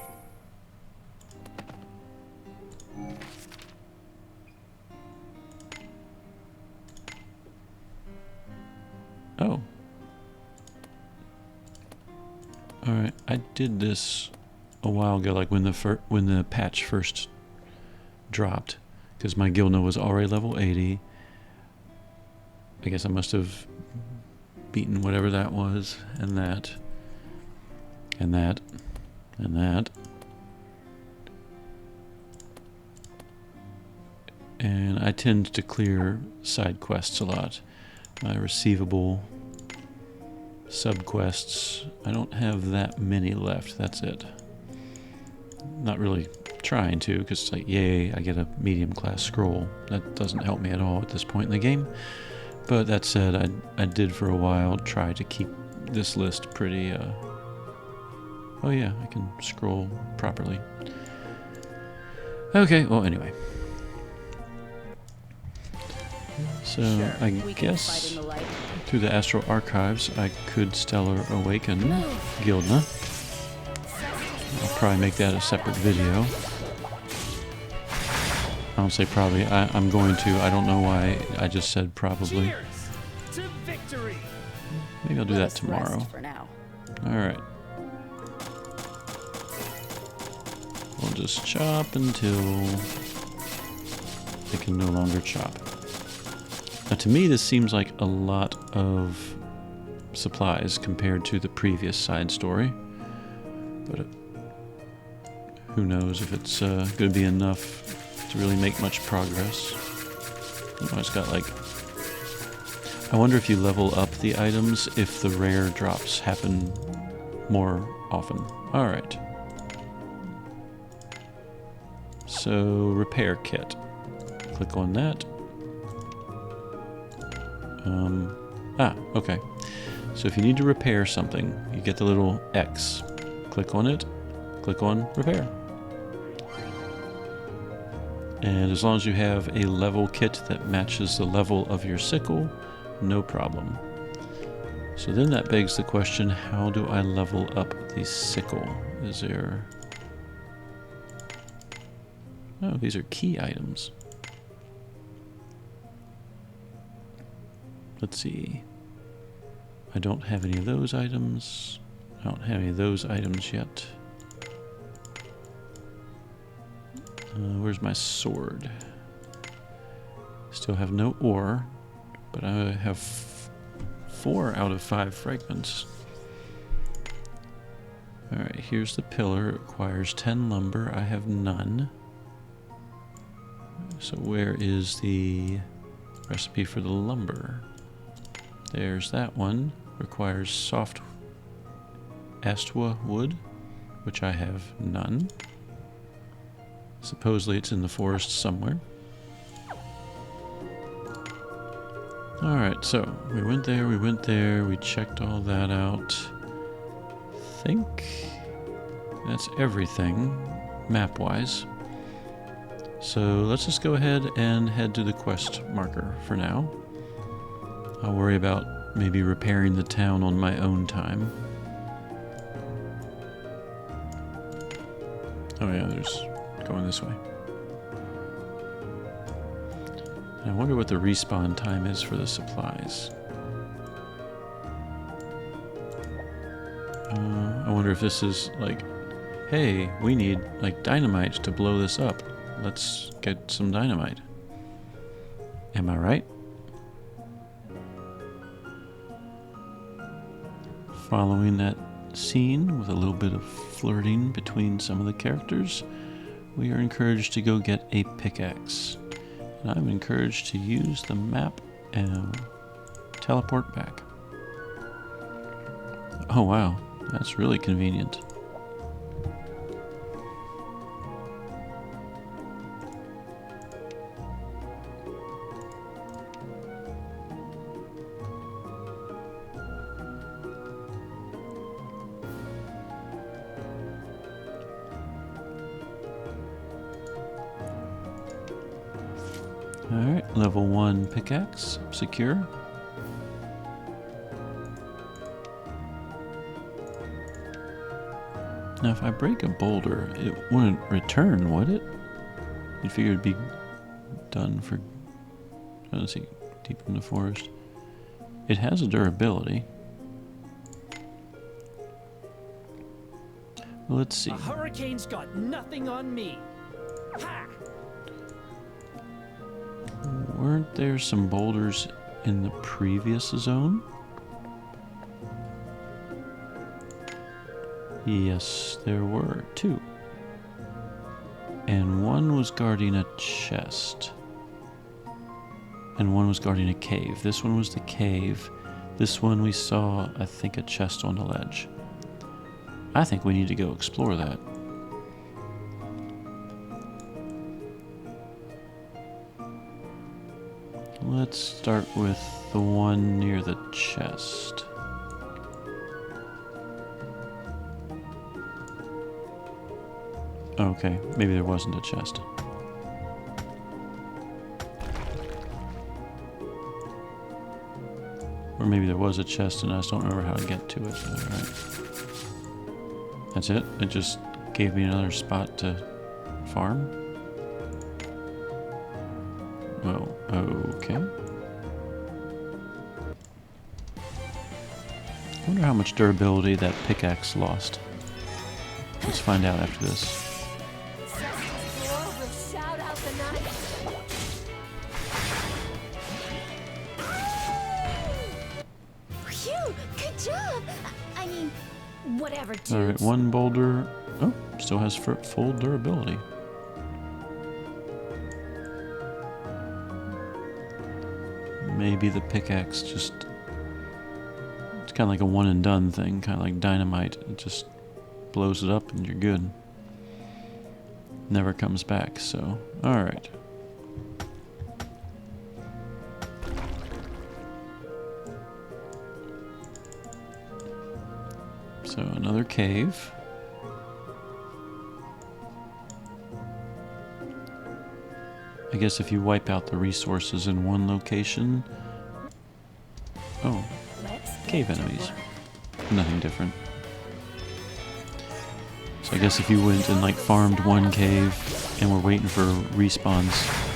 Oh. Alright, I did this a while ago, like when the patch first dropped, because my guild node was already level 80. I guess I must have beaten whatever that was, and that, and that, and that. And I tend to clear side quests a lot. My receivable subquests, I don't have that many left, that's it. Not really trying to, because it's like, yay, I get a medium class scroll. That doesn't help me at all at this point in the game. But that said, I did for a while try to keep this list pretty, oh yeah, I can scroll properly. Okay, well anyway. So, Sure, I we can guess fight in the light. through the Astral Archives, I could Stellar Awaken Gildna. I'll probably make that a separate video. I don't say probably, I'm going to. I don't know why I just said probably. Cheers to victory. Maybe I'll do Let that us tomorrow. rest for now. Alright. We'll just chop until they can no longer chop. Now to me this seems like a lot of supplies compared to the previous side story. But who knows if it's going to be enough to really make much progress. Oh, it's got like... I wonder if you level up the items if the rare drops happen more often. Alright. So, repair kit. Click on that. Okay. So if you need to repair something, you get the little X. Click on it. Click on repair. And as long as you have a level kit that matches the level of your sickle, no problem. So then that begs the question, how do I level up the sickle? Is there... Oh, these are key items. Let's see. I don't have any of those items. I don't have any of those items yet. Where's my sword? Still have no ore, but I have 4 out of 5 fragments. Alright, here's the pillar. It requires 10 lumber. I have none. So where is the recipe for the lumber? There's that one. requires soft Astwa wood, which I have none. Supposedly it's in the forest somewhere. Alright, so we went there, we checked all that out. Think that's everything map-wise. So let's just go ahead and head to the quest marker for now. I'll worry about maybe repairing the town on my own time. Oh yeah, there's going this way. I wonder what the respawn time is for the supplies. I wonder if this is like, hey, we need like dynamite to blow this up. Let's get some dynamite. Am I right? Following that scene with a little bit of flirting between some of the characters, we are encouraged to go get a pickaxe. And I'm encouraged to use the map and teleport back. Oh wow, that's really convenient. Alright, level 1 pickaxe, secure. Now if I break a boulder, it wouldn't return, would it? You'd figure it'd be done for, let's see, deep in the forest. It has a durability. Well, let's see. A hurricane's got nothing on me. Ha! Weren't there some boulders in the previous zone? Yes, there were 2. And one was guarding a chest. And one was guarding a cave. This one was the cave. This one we saw, I think, a chest on a ledge. I think we need to go explore that. Let's start with the one near the chest. Okay, maybe there wasn't a chest. Or maybe there was a chest and I just don't remember how to get to it. Alright. That's it? It just gave me another spot to farm? Well, okay. I wonder how much durability that pickaxe lost. Let's find out after this. Phew, good job. I mean, whatever, dude. Alright, one boulder. Oh, still has full durability. Maybe the pickaxe just... It's kind of like a one and done thing, kind of like dynamite. It just blows it up and you're good. Never comes back, so... Alright. So another cave. I guess if you wipe out the resources in one location... Oh, cave enemies. Nothing different. So I guess if you went and like farmed one cave and were waiting for respawn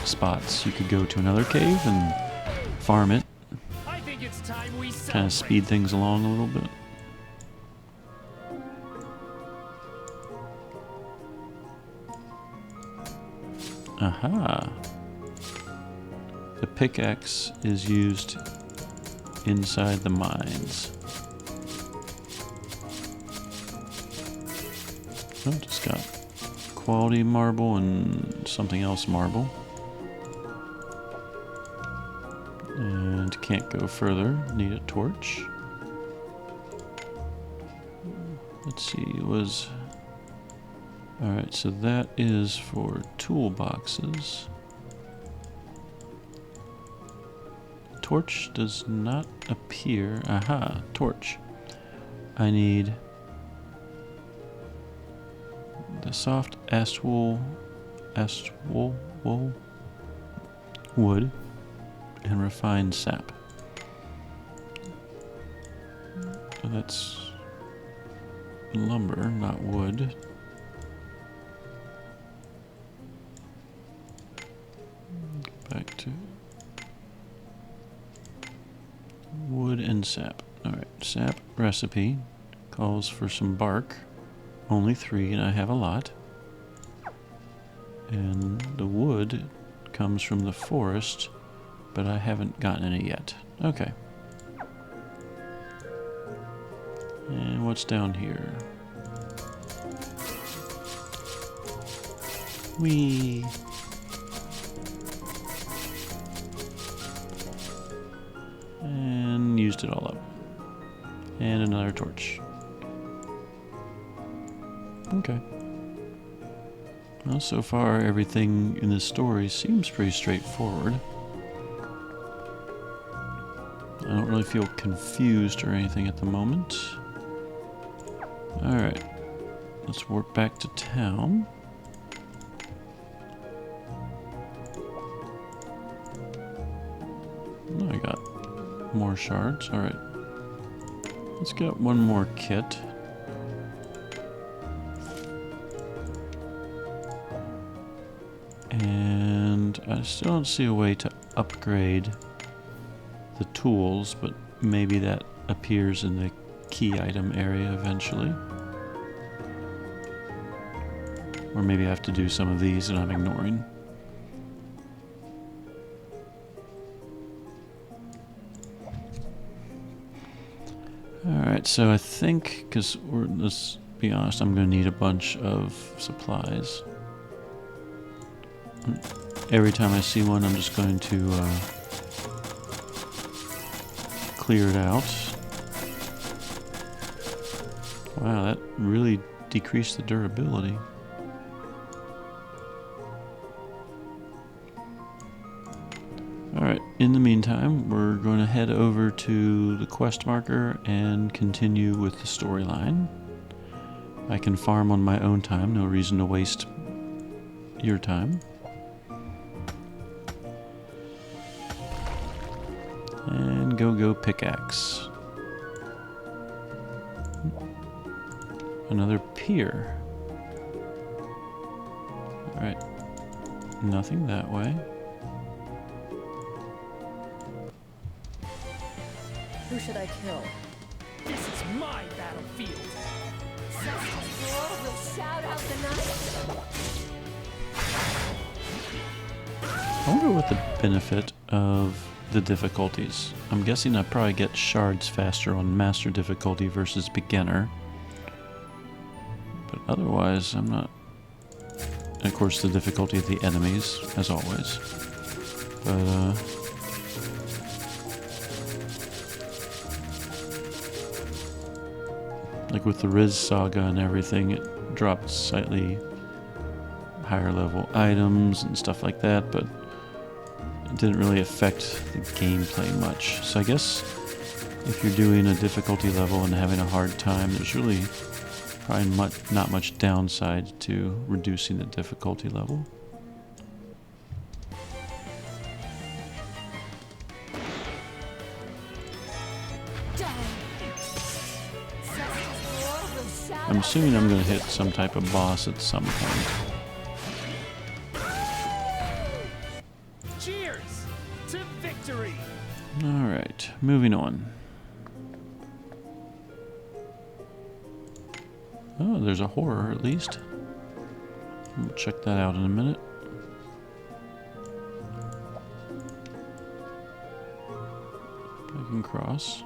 spots, you could go to another cave and farm it. I think it's time we Kind of speed things along a little bit. Aha! The pickaxe is used inside the mines. Oh, just got quality marble and something else marble. And can't go further. Need a torch. let's see, it was... Alright, so that is for toolboxes. Torch does not appear. Aha, torch. I need the soft astwool wood and refined sap. So that's lumber, not wood. Back to wood and sap. Alright, sap recipe calls for some bark. Only 3, and I have a lot. And the wood comes from the forest, but I haven't gotten any yet. Okay. And what's down here? Whee! And used it all up. And another torch. Okay. Well, so far everything in this story seems pretty straightforward. I don't really feel confused or anything at the moment. Alright. Let's warp back to town. Oh, I got more shards. Alright. Let's get one more kit. And I still don't see a way to upgrade the tools, but maybe that appears in the key item area eventually. Or maybe I have to do some of these that I'm ignoring. Alright, so I think, because let's be honest, I'm going to need a bunch of supplies. Every time I see one, I'm just going to clear it out. Wow, that really decreased the durability. Alright, in the meantime, we're going to head over to the quest marker and continue with the storyline. I can farm on my own time, no reason to waste your time. And go pickaxe. Another pier. Alright. Nothing that way. Who should I kill? This is my battlefield. Cestus War will shout out the night. I wonder what the benefit of the difficulties. I'm guessing I probably get shards faster on master difficulty versus beginner. But otherwise, I'm not... And of course, the difficulty of the enemies, as always. But, like with the Riz Saga and everything, it dropped slightly higher level items and stuff like that, but it didn't really affect the gameplay much. So I guess if you're doing a difficulty level and having a hard time, there's really probably not much downside to reducing the difficulty level. I'm assuming I'm going to hit some type of boss at some point. Cheers to victory. Alright, moving on. Oh, there's a horror at least. We'll check that out in a minute. I can cross.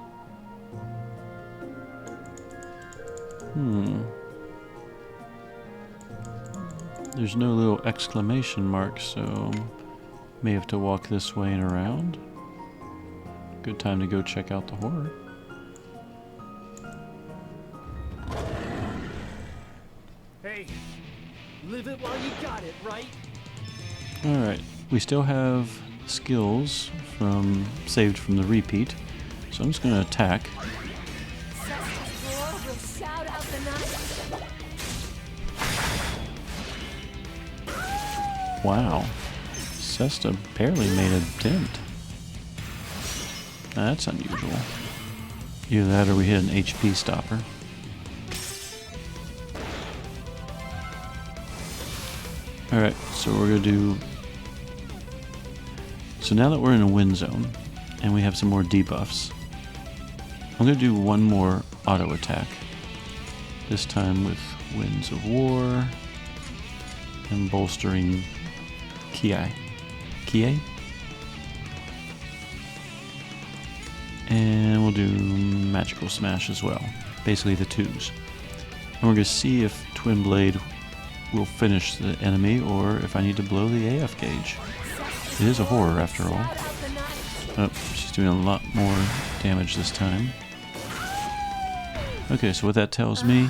There's no little exclamation mark, so may have to walk this way and around. Good time to go check out the horror. Live it while you got it, right? Alright, we still have skills saved from the repeat, so I'm just going to attack. Cestus roar will shout out the night. Wow, Cesta barely made a dent. That's unusual. Either that or we hit an HP stopper. Alright, so we're going to do... So now that we're in a wind zone, and we have some more debuffs, I'm going to do one more auto attack. This time with Winds of War, and bolstering Kie. And we'll do Magical Smash as well. Basically the 2s. And we're going to see if Twin Blade will finish the enemy, or if I need to blow the AF gauge. It is a horror after all. Oh, she's doing a lot more damage this time. Okay, so what that tells me,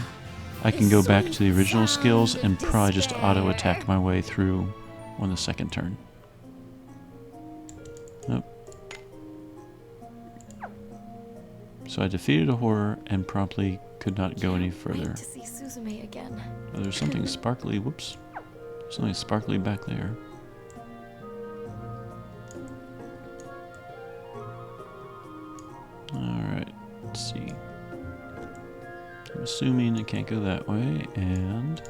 I can go back to the original skills and probably just auto-attack my way through on the second turn. Oh. So I defeated a horror and promptly could not go any further. To see Suzume again. Oh, there's something sparkly. Whoops. Something sparkly back there. Alright, let's see. I'm assuming it can't go that way, and...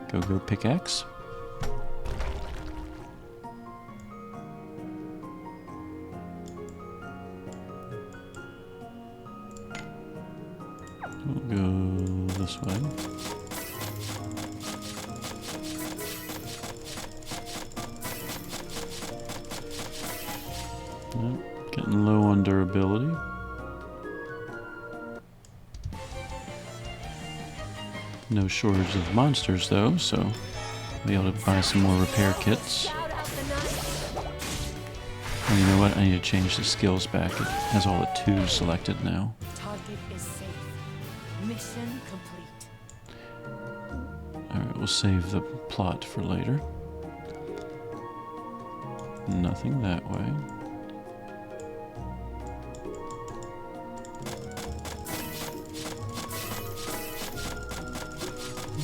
Go pickaxe. We'll go this way. Nope, getting low on durability. No shortage of monsters though, so I'll be able to buy some more repair kits. And you know what? I need to change the skills back. It has all the 2s selected now. Target is safe. Mission complete. Alright, we'll save the plot for later. Nothing that way.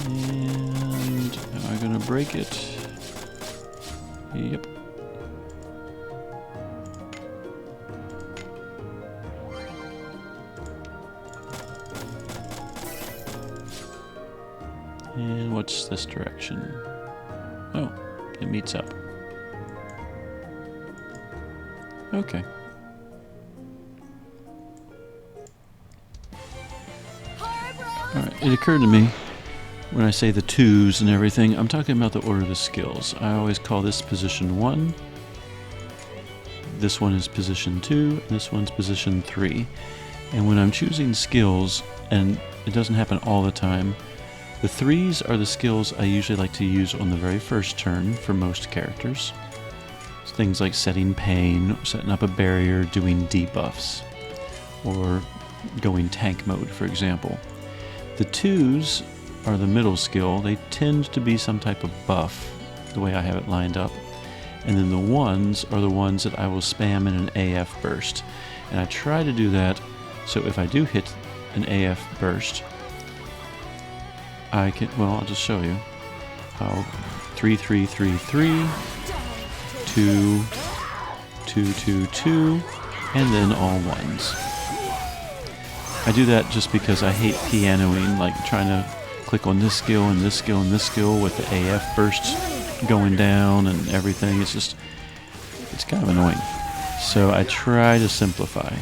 And am I gonna break it? Yep. And what's this direction? Oh, it meets up. Okay. Alright, it occurred to me, when I say the 2s and everything, I'm talking about the order of the skills. I always call this position 1, this one is position 2, and this one's position 3. And when I'm choosing skills, and it doesn't happen all the time, the 3s are the skills I usually like to use on the very first turn for most characters. It's things like setting pain, setting up a barrier, doing debuffs, or going tank mode, for example. The 2s are the middle skill. They tend to be some type of buff, the way I have it lined up. And then the 1s are the ones that I will spam in an AF burst. And I try to do that so if I do hit an AF burst, I can, well, I'll just show you. I'll 3, 3, 3, 3, 2, 2, 2, 2, and then all 1s. I do that just because I hate pianoing, like trying to click on this skill and this skill and this skill with the AF bursts going down and everything. It's just, it's kind of annoying. So I try to simplify.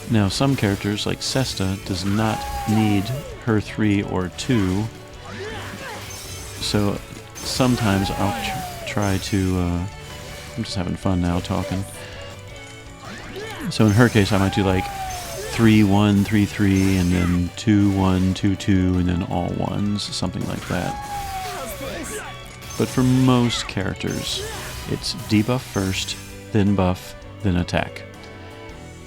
Now some characters like Cesta does not need her 3 or 2. So sometimes I'll try to, I'm just having fun now talking. So in her case I might do like 3, 1, 3, 3, and then 2, 1, 2, 2, and then all 1s, something like that. But for most characters, it's debuff first, then buff, then attack.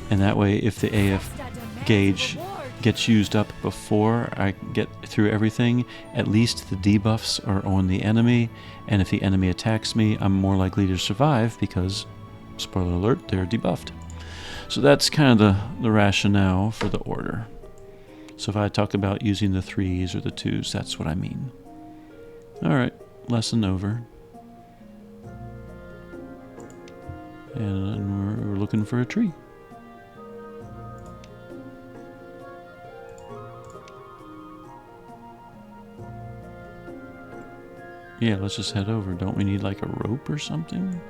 And that way, if the AF gauge gets used up before I get through everything, at least the debuffs are on the enemy, and if the enemy attacks me, I'm more likely to survive because, spoiler alert, they're debuffed. So that's kind of the rationale for the order. So if I talk about using the 3s or the 2s, that's what I mean. Alright, lesson over. And we're looking for a tree. Yeah, let's just head over. Don't we need like a rope or something?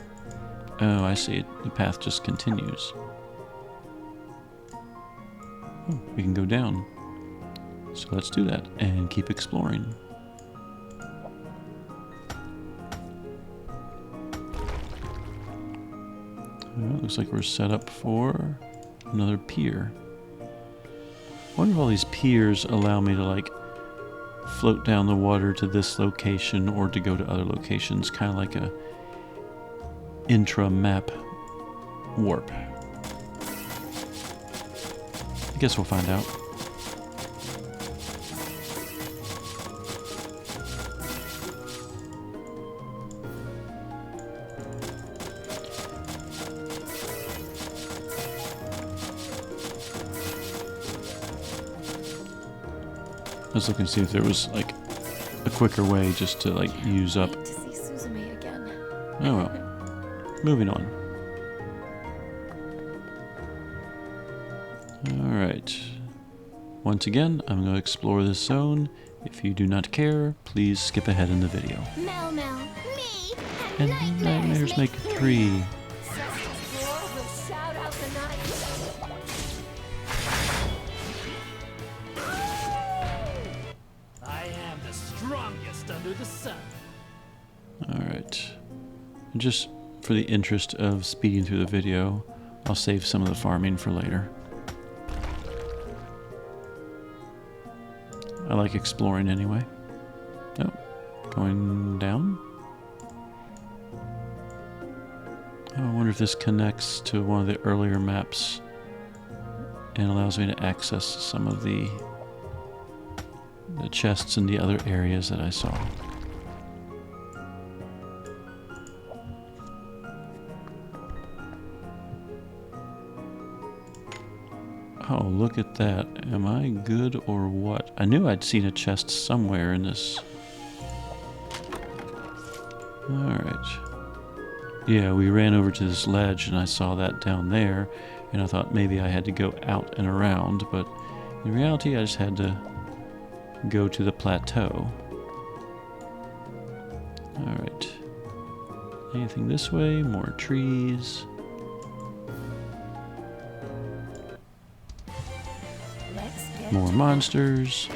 Oh, I see it. The path just continues. Oh, we can go down. So let's do that and keep exploring. Looks like we're set up for another pier. I wonder if all these piers allow me to like float down the water to this location or to go to other locations, kind of like a intra-map warp. I guess we'll find out. I was looking to see if there was like a quicker way just to like use up. To see Suzume again. Oh well. Moving on. Alright. Once again, I'm going to explore this zone. If you do not care, please skip ahead in the video. Mel, me, And nightmares make 3. Shout out the night. I am the strongest under the sun. Alright. Just for the interest of speeding through the video, I'll save some of the farming for later. I like exploring anyway. Oh, going down? Oh, I wonder if this connects to one of the earlier maps and allows me to access some of the chests in the other areas that I saw. Oh, look at that. Am I good or what? I knew I'd seen a chest somewhere in this. Alright. Yeah, we ran over to this ledge and I saw that down there, and I thought maybe I had to go out and around, but in reality I just had to go to the plateau. Alright. Anything this way? More trees. More monsters.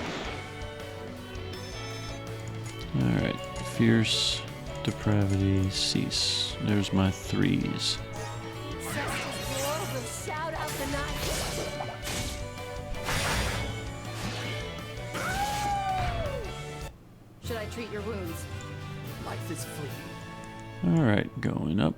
Alright. Fierce, depravity, cease. There's my 3s. Shout out the night. Should I treat your wounds? Life is fleeting. Alright, going up.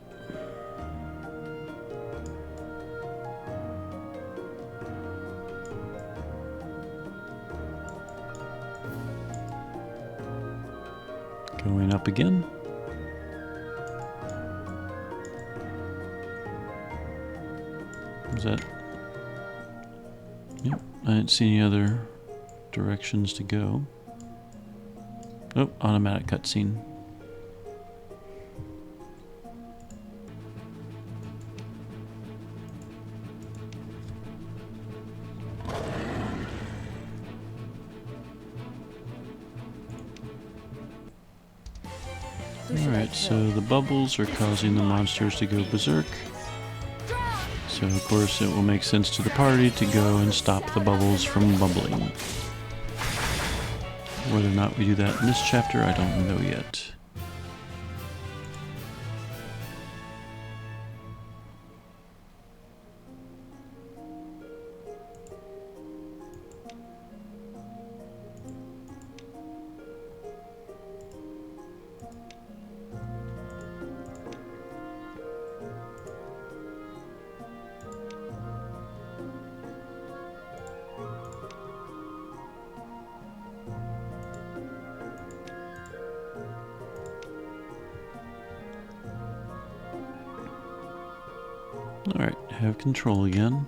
Going up again. Is that? Yep, I didn't see any other directions to go. Oh, automatic cutscene. Alright, so the bubbles are causing the monsters to go berserk. So of course it will make sense to the party to go and stop the bubbles from bubbling. Whether or not we do that in this chapter, I don't know yet. Alright, have control again.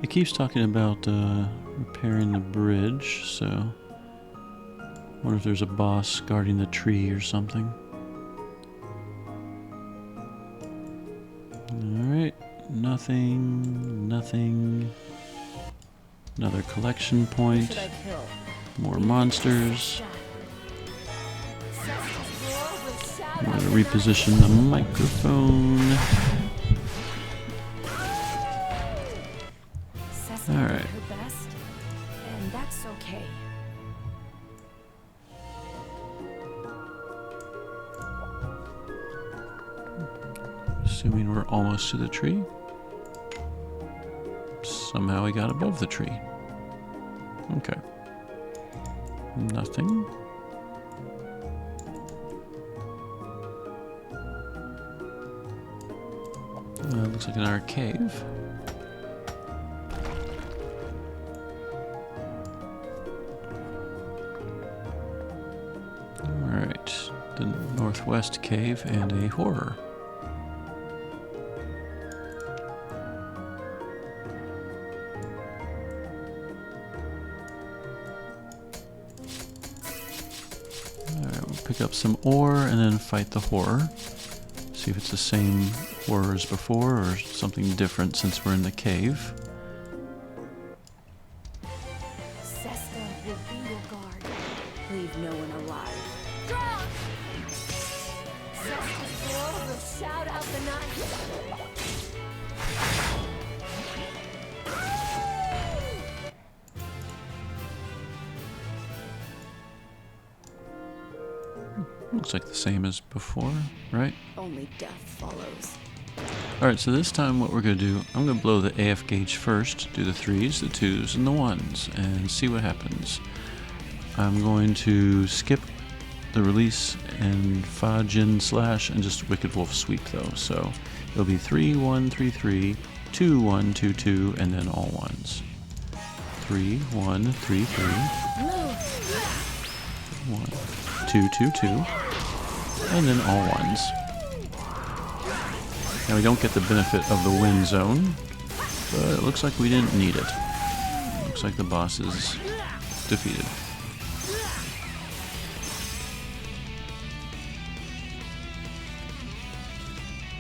It keeps talking about repairing the bridge, so wonder if there's a boss guarding the tree or something. Alright, nothing, nothing. Another collection point. More monsters. I'm going to reposition the microphone. All right. Her best, and that's okay. Assuming we're almost to the tree. Somehow we got above the tree. Okay. Nothing. Looks like another cave. Alright, the northwest cave and a horror. Alright, we'll pick up some ore and then fight the horror. See if it's the same horror as before or something different since we're in the cave. Cesta will be your guard. Leave no one alive. Draw! Cesta's roar will shout out the night. Looks like the same as before, right? Only death follows. Alright, so this time what we're going to do, I'm going to blow the AF gauge first, do the 3s, the 2s, and the 1s, and see what happens. I'm going to skip the release and Fa Jin slash and just Wicked Wolf sweep though, so it'll be 3, 1, 3, 3, 2, 1, 2, 2, and then all 1s. 3, 1, 3, 3, 1, 2, 2, 2, and then all 1s. Now we don't get the benefit of the wind zone, but it looks like we didn't need it. Looks like the boss is defeated.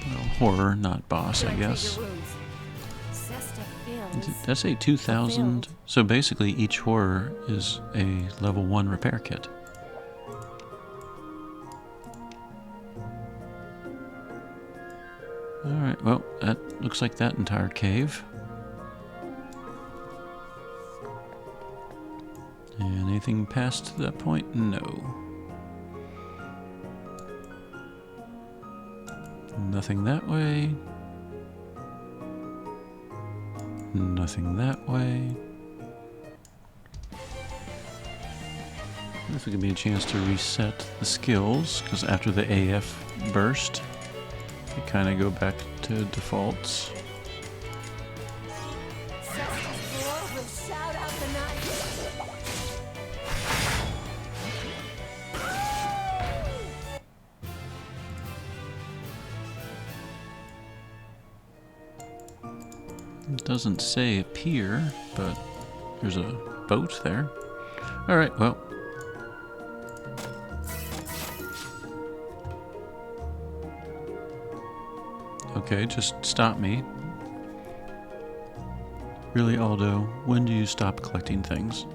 Well, horror, not boss, I guess. Did I say 2,000? So basically each horror is a level 1 repair kit. Alright, well, that looks like that entire cave. And anything past that point? No. Nothing that way. Nothing that way. This will give me a chance to reset the skills, because after the AF burst, they kind of go back to defaults. It doesn't say a pier, but there's a boat there. Alright, well. Okay, just stop me. Really, Aldo, when do you stop collecting things?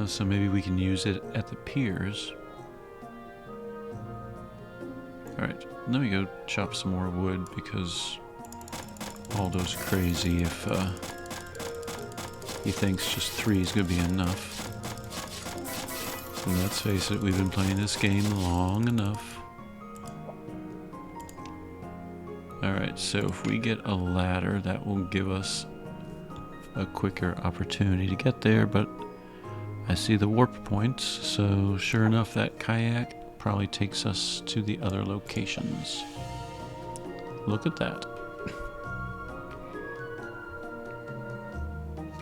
So maybe we can use it at the piers. Alright, let me go chop some more wood because Aldo's crazy if he thinks just 3 is going to be enough. And let's face it, we've been playing this game long enough. Alright, so if we get a ladder, that will give us a quicker opportunity to get there, but I see the warp points, so sure enough, that kayak probably takes us to the other locations. Look at that.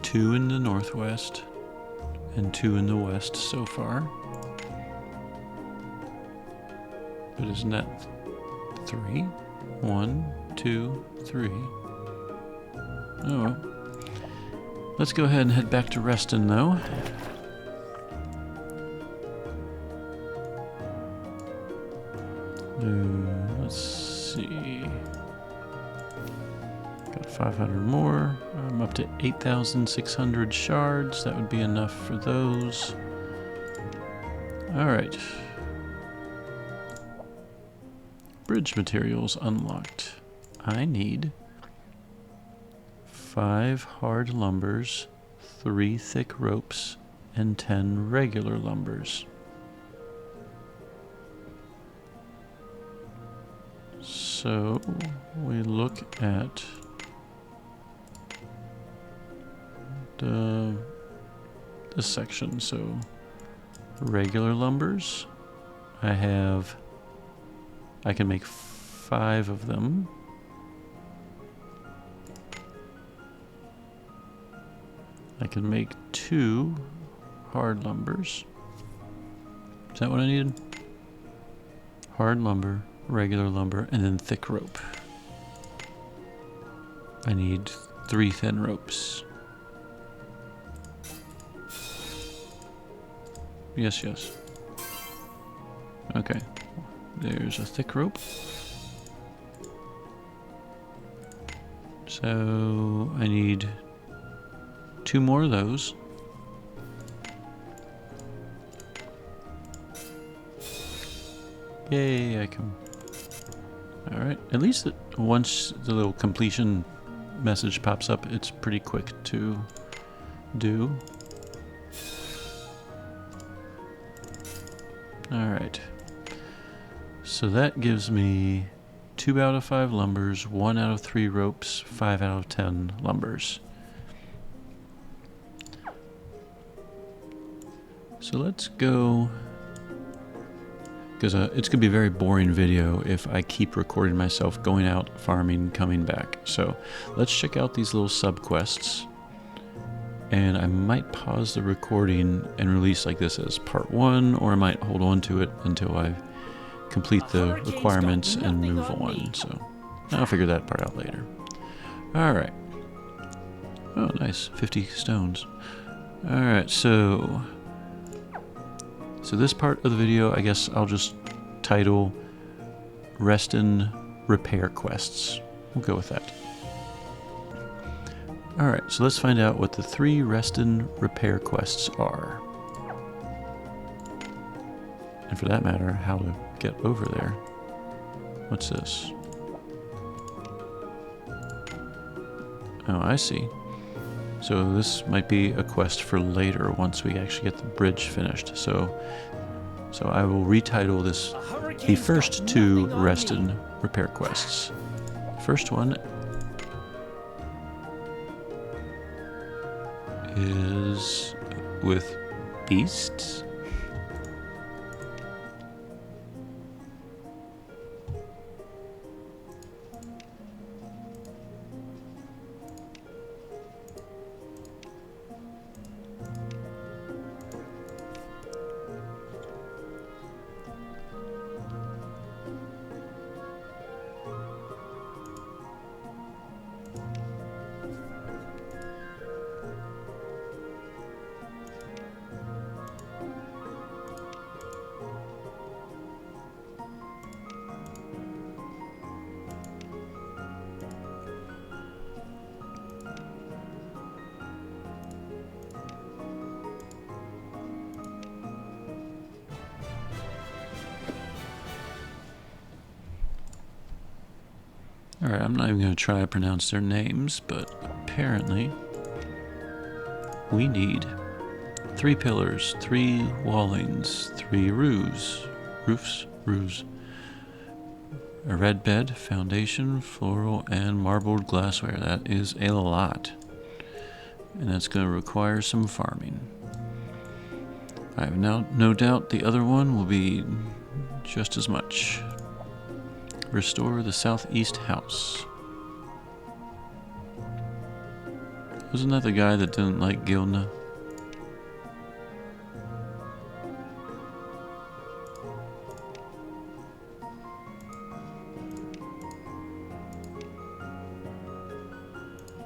2 in the northwest and 2 in the west so far. But isn't that 3? 1, 2, 3. Oh well. Let's go ahead and head back to Resttin though. Let's see. Got 500 more. I'm up to 8,600 shards. That would be enough for those. Alright. Bridge materials unlocked. I need 5 hard lumbers, 3 thick ropes, and 10 regular lumbers. So we look at this section. So regular lumbers, I can make 5 of them. I can make 2 hard lumbers. Is that what I needed? Hard lumber, regular lumber, and then thick rope. I need 3 thin ropes. Yes, yes. Okay. There's a thick rope. So I need 2 more of those. Yay, I can. Alright, at least once the little completion message pops up, it's pretty quick to do. Alright. So that gives me 2 out of 5 lumbers, 1 out of 3 ropes, 5 out of 10 lumbers. So let's go, because it's going to be a very boring video if I keep recording myself going out, farming, coming back. So let's check out these little sub-quests. And I might pause the recording and release like this as part 1, or I might hold on to it until I complete the requirements and move on. So I'll figure that part out later. Alright. Oh, nice. 50 stones. Alright, so this part of the video, I guess I'll just title Resttin Repair Quests. We'll go with that. Alright, so let's find out what the 3 Resttin Repair Quests are. And for that matter, how to get over there. What's this? Oh, I see. So this might be a quest for later once we actually get the bridge finished. So I will retitle this the first 2 Resttin Repair Quests. First one is with beasts. Alright, I'm not even going to try to pronounce their names, but apparently we need 3 pillars, 3 wallings, 3 roofs, a red bed, foundation, floral, and marbled glassware. That is a lot. And that's going to require some farming. I have no doubt the other one will be just as much. Restore the southeast house. Wasn't that the guy that didn't like Gilna?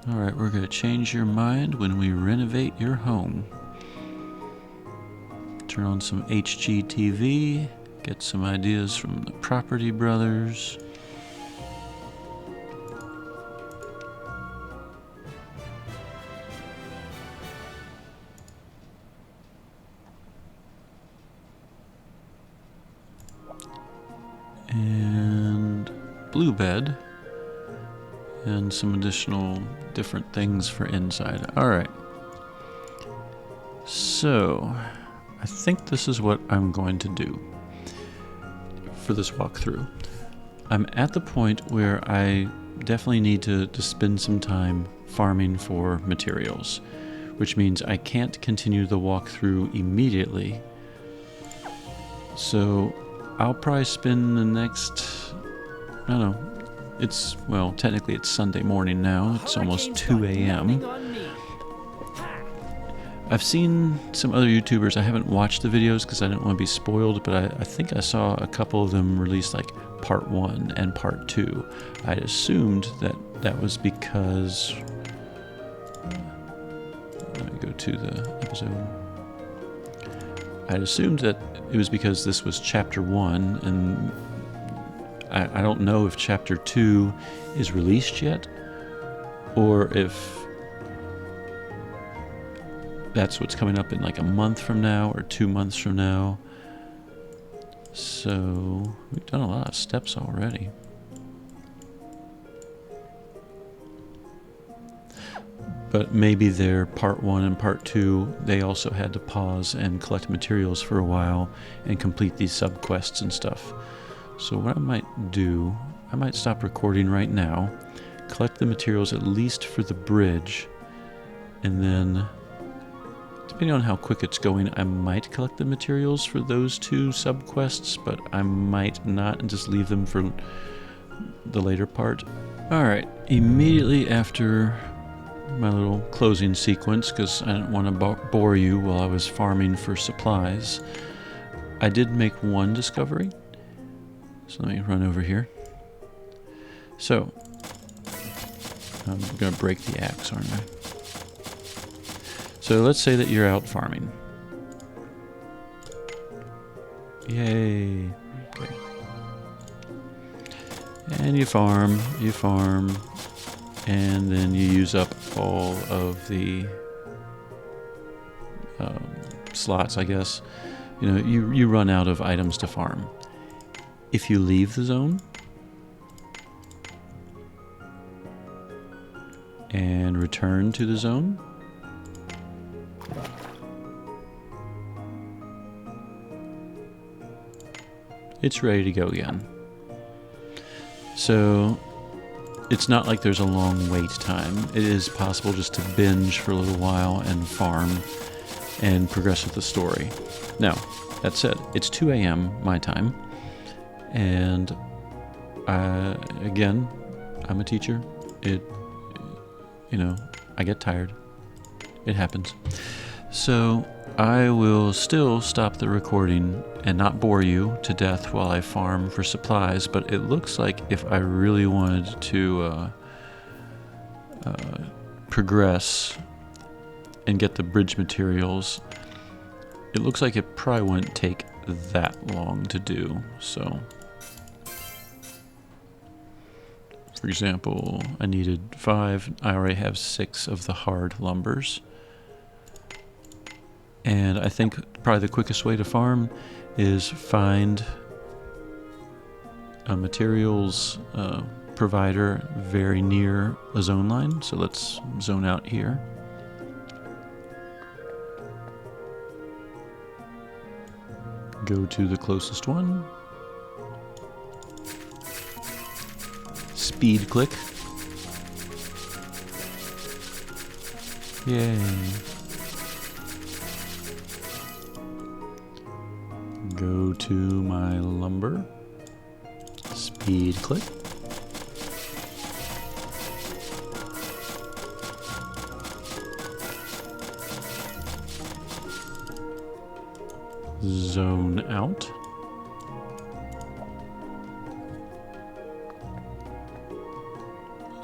Alright, we're going to change your mind when we renovate your home. Turn on some HGTV, get some ideas from the Property Brothers. And blue bed. And some additional different things for inside. Alright. So, I think this is what I'm going to do for this walkthrough. I'm at the point where I definitely need to spend some time farming for materials, which means I can't continue the walkthrough immediately. So, I'll probably spend the next, I don't know, well, technically it's Sunday morning now. It's almost 2 a.m. I've seen some other YouTubers. I haven't watched the videos because I didn't want to be spoiled, but I think I saw a couple of them release like part 1 and part 2. I assumed that was because... let me go to the episode. I assumed that it was because this was chapter 1, and I don't know if chapter 2 is released yet, or if that's what's coming up in like a month from now or 2 months from now. So we've done a lot of steps already. But maybe their part 1 and part 2, they also had to pause and collect materials for a while and complete these subquests and stuff. So what I might do, I might stop recording right now, collect the materials at least for the bridge, and then, depending on how quick it's going, I might collect the materials for those 2 subquests, but I might not and just leave them for the later part. Alright, immediately after my little closing sequence, because I didn't want to bore you while I was farming for supplies, I did make one discovery. So let me run over here. So, I'm going to break the axe, aren't I? So let's say that you're out farming. Yay. Okay. And you farm, and then you use up all of the slots, I guess. You know, you run out of items to farm. If you leave the zone and return to the zone, it's ready to go again. So it's not like there's a long wait time. It is possible just to binge for a little while and farm and progress with the story. Now, that said, it's 2 a.m. my time. And again, I'm a teacher. I get tired. It happens. So I will still stop the recording and not bore you to death while I farm for supplies, but it looks like if I really wanted to progress and get the bridge materials, it looks like it probably wouldn't take that long to do. So, for example, I needed 5. I already have 6 of the hard lumbers. And I think probably the quickest way to farm is find a materials provider very near a zone line. So let's zone out here. Go to the closest one. Speed click. Yay. Go to my lumber. Speed click. Zone out.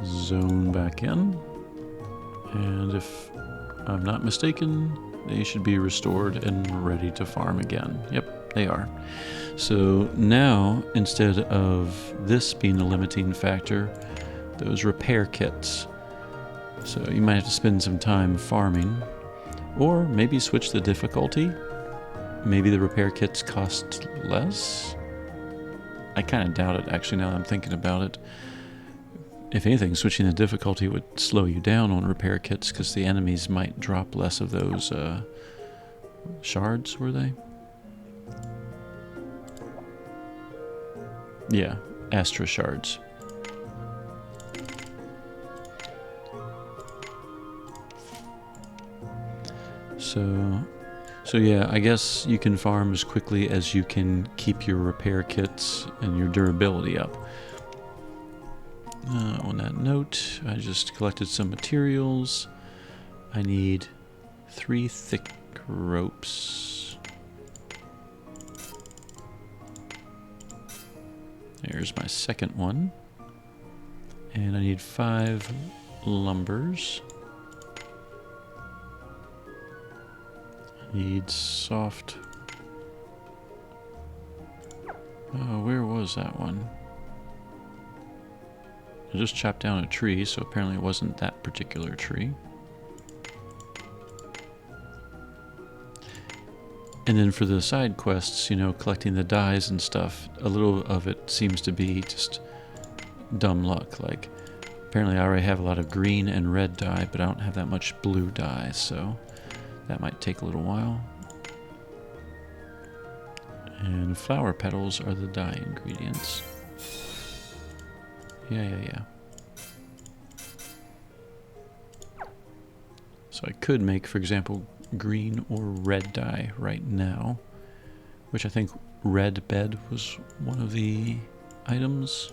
Zone back in. And if I'm not mistaken, they should be restored and ready to farm again. Yep, they are. So now, instead of this being a limiting factor, those repair kits. So you might have to spend some time farming, or maybe switch the difficulty. Maybe the repair kits cost less? I kind of doubt it, actually, now that I'm thinking about it. If anything, switching the difficulty would slow you down on repair kits, because the enemies might drop less of those shards, were they? Yeah, Astra shards. So yeah, I guess you can farm as quickly as you can keep your repair kits and your durability up. On that note, I just collected some materials. I need 3 thick ropes. There's my second one. And I need 5 lumbers. I need soft... Oh, where was that one? I just chopped down a tree, so apparently it wasn't that particular tree. And then for the side quests, you know, collecting the dyes and stuff, a little of it seems to be just dumb luck. Like, apparently I already have a lot of green and red dye, but I don't have that much blue dye, so that might take a little while. And flower petals are the dye ingredients. Yeah. So I could make, for example, green or red dye right now, which I think red bed was one of the items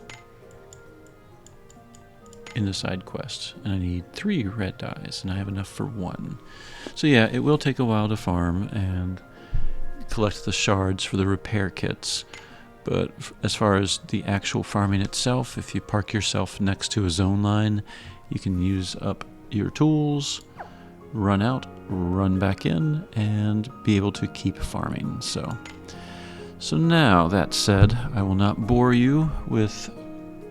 in the side quest. And I need 3 red dyes, and I have enough for 1. So yeah, it will take a while to farm and collect the shards for the repair kits. But as far as the actual farming itself, if you park yourself next to a zone line, you can use up your tools, run out, run back in, and be able to keep farming. So now, that said, I will not bore you with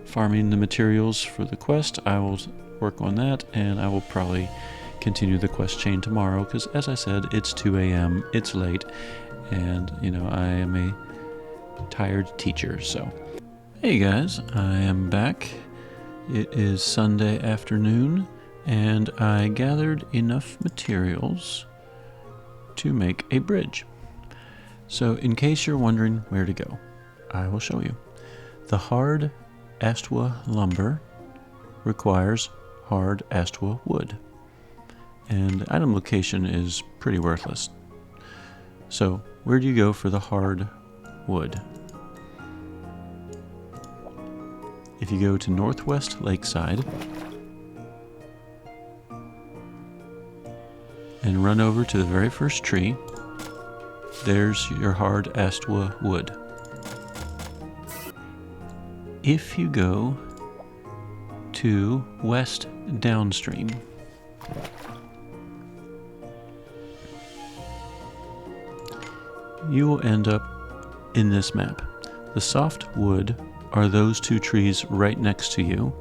farming the materials for the quest. I will work on that, and I will probably continue the quest chain tomorrow, because as I said, it's 2 a.m., it's late, and, you know, I am a tired teacher. So hey guys, I am back. It is Sunday afternoon, and I gathered enough materials to make a bridge. So in case you're wondering where to go, I will show you. The hard Astwa lumber requires hard Astwa wood, and the item location is pretty worthless. So where do you go for the hard wood? If you go to Northwest Lakeside and run over to the very first tree, there's your hard Astwa wood. If you go to West Downstream, you will end up in this map. The soft wood are those 2 trees right next to you,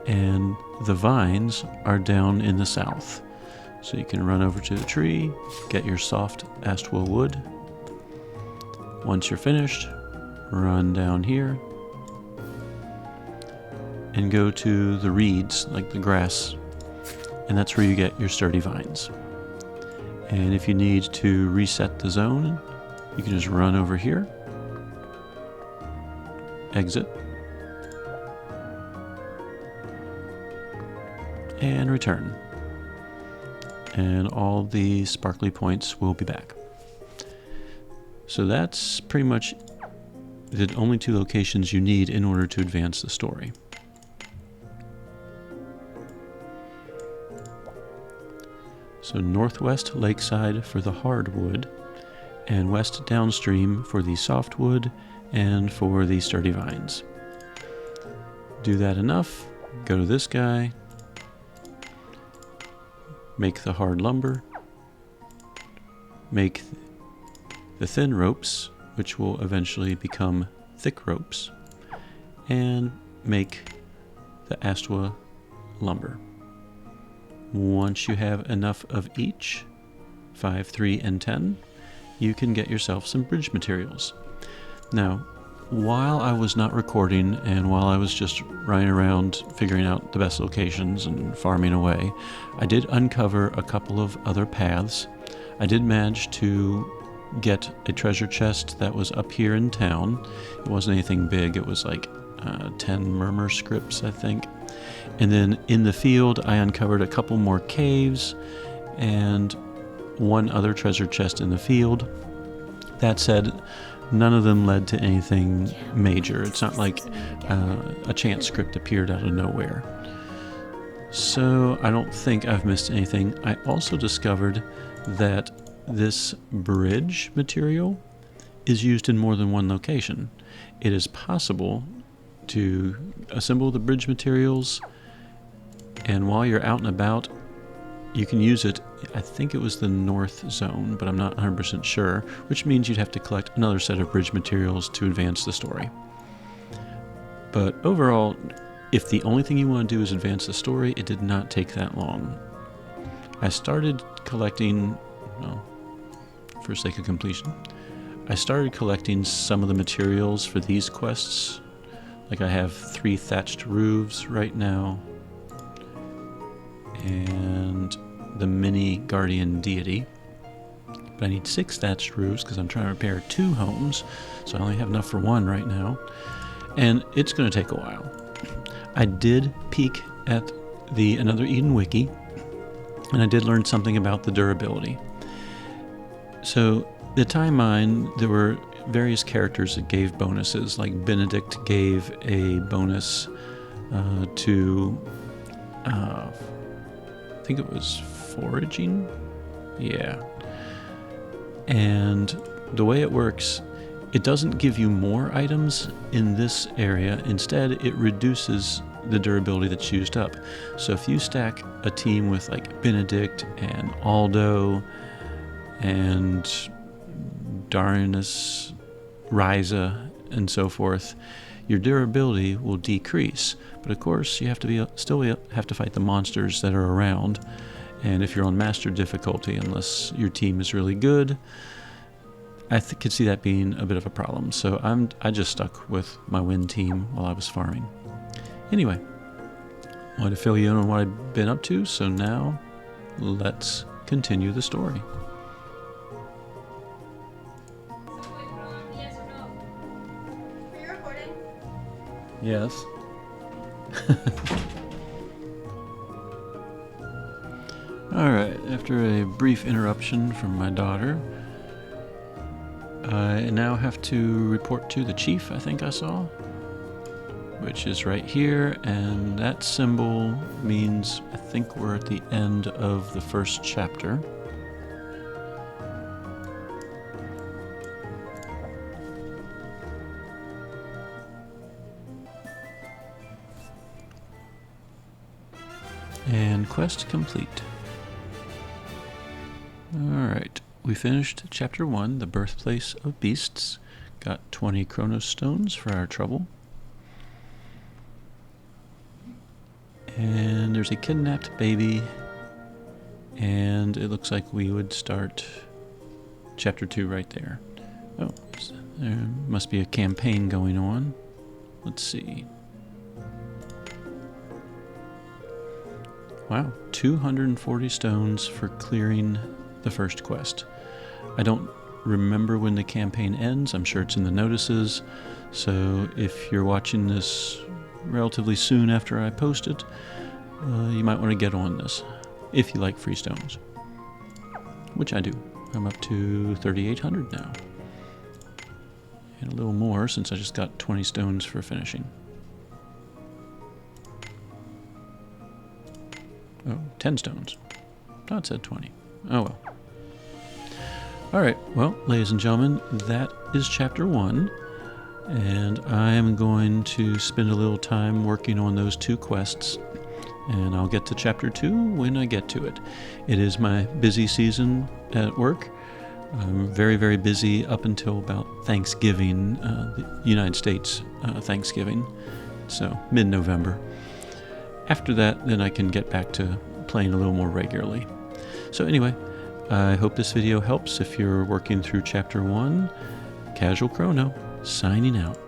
and the vines are down in the south. So you can run over to the tree, get your soft Astwa wood. Once you're finished, run down here and go to the reeds, like the grass, and that's where you get your sturdy vines. And if you need to reset the zone, you can just run over here, exit, and return. And all the sparkly points will be back. So that's pretty much the only 2 locations you need in order to advance the story. So northwest lakeside for the hardwood, and west downstream for the softwood and for the sturdy vines. Do that enough, go to this guy, make the hard lumber, make the thin ropes, which will eventually become thick ropes, and make the Astwa lumber. Once you have enough of each, 5, 3, and 10, you can get yourself some bridge materials. Now, while I was not recording and while I was just running around figuring out the best locations and farming away, I did uncover a couple of other paths. I did manage to get a treasure chest that was up here in town. It wasn't anything big, it was like 10 murmur scripts, I think. And then in the field, I uncovered a couple more caves and one other treasure chest in the field. That said, none of them led to anything major. It's not like a chance script appeared out of nowhere. So I don't think I've missed anything. I also discovered that this bridge material is used in more than one location. It is possible to assemble the bridge materials, and while you're out and about, you can use it. I think it was the north zone, but I'm not 100% sure, which means you'd have to collect another set of bridge materials to advance the story. But overall, if the only thing you want to do is advance the story, it did not take that long. I started collecting, well, for sake of completion, I started collecting some of the materials for these quests. Like I have 3 thatched roofs right now, and the mini guardian deity. But I need 6 thatched roofs because I'm trying to repair 2 homes, so I only have enough for 1 right now. And it's going to take a while. I did peek at the Another Eden wiki, and I did learn something about the durability. So the time mine, there were various characters that gave bonuses, like Benedict gave a bonus to, I think it was foraging? Yeah. And the way it works, it doesn't give you more items in this area. Instead, it reduces the durability that's used up. So if you stack a team with like Benedict and Aldo and Darnus, Ryza, and so forth, your durability will decrease. But of course, you have to still have to fight the monsters that are around. And if you're on master difficulty, unless your team is really good, I could see that being a bit of a problem. So I just stuck with my win team while I was farming. Anyway, wanted to fill you in on what I've been up to. So now, let's continue the story. Yes or no? Are you recording? Yes. Alright, after a brief interruption from my daughter, I now have to report to the chief, I think I saw, which is right here, and that symbol means I think we're at the end of the first chapter. And quest complete. Alright, we finished chapter 1, the Birthplace of Beasts. Got 20 Crono stones for our trouble. And there's a kidnapped baby. And it looks like we would start chapter 2 right there. Oh, there must be a campaign going on. Let's see. Wow, 240 stones for clearing the first quest. I don't remember when the campaign ends. I'm sure it's in the notices. So if you're watching this relatively soon after I post it, you might want to get on this if you like free stones, which I do. I'm up to 3,800 now, and a little more since I just got 20 stones for finishing. Oh, 10 stones. I thought it said 20. Oh well. Alright, well, ladies and gentlemen, that is chapter 1. And I am going to spend a little time working on those 2 quests. And I'll get to chapter 2 when I get to it. It is my busy season at work. I'm very, very busy up until about Thanksgiving, the United States Thanksgiving. So, mid-November. After that, then I can get back to playing a little more regularly. So anyway, I hope this video helps if you're working through chapter 1. Casual Crono, signing out.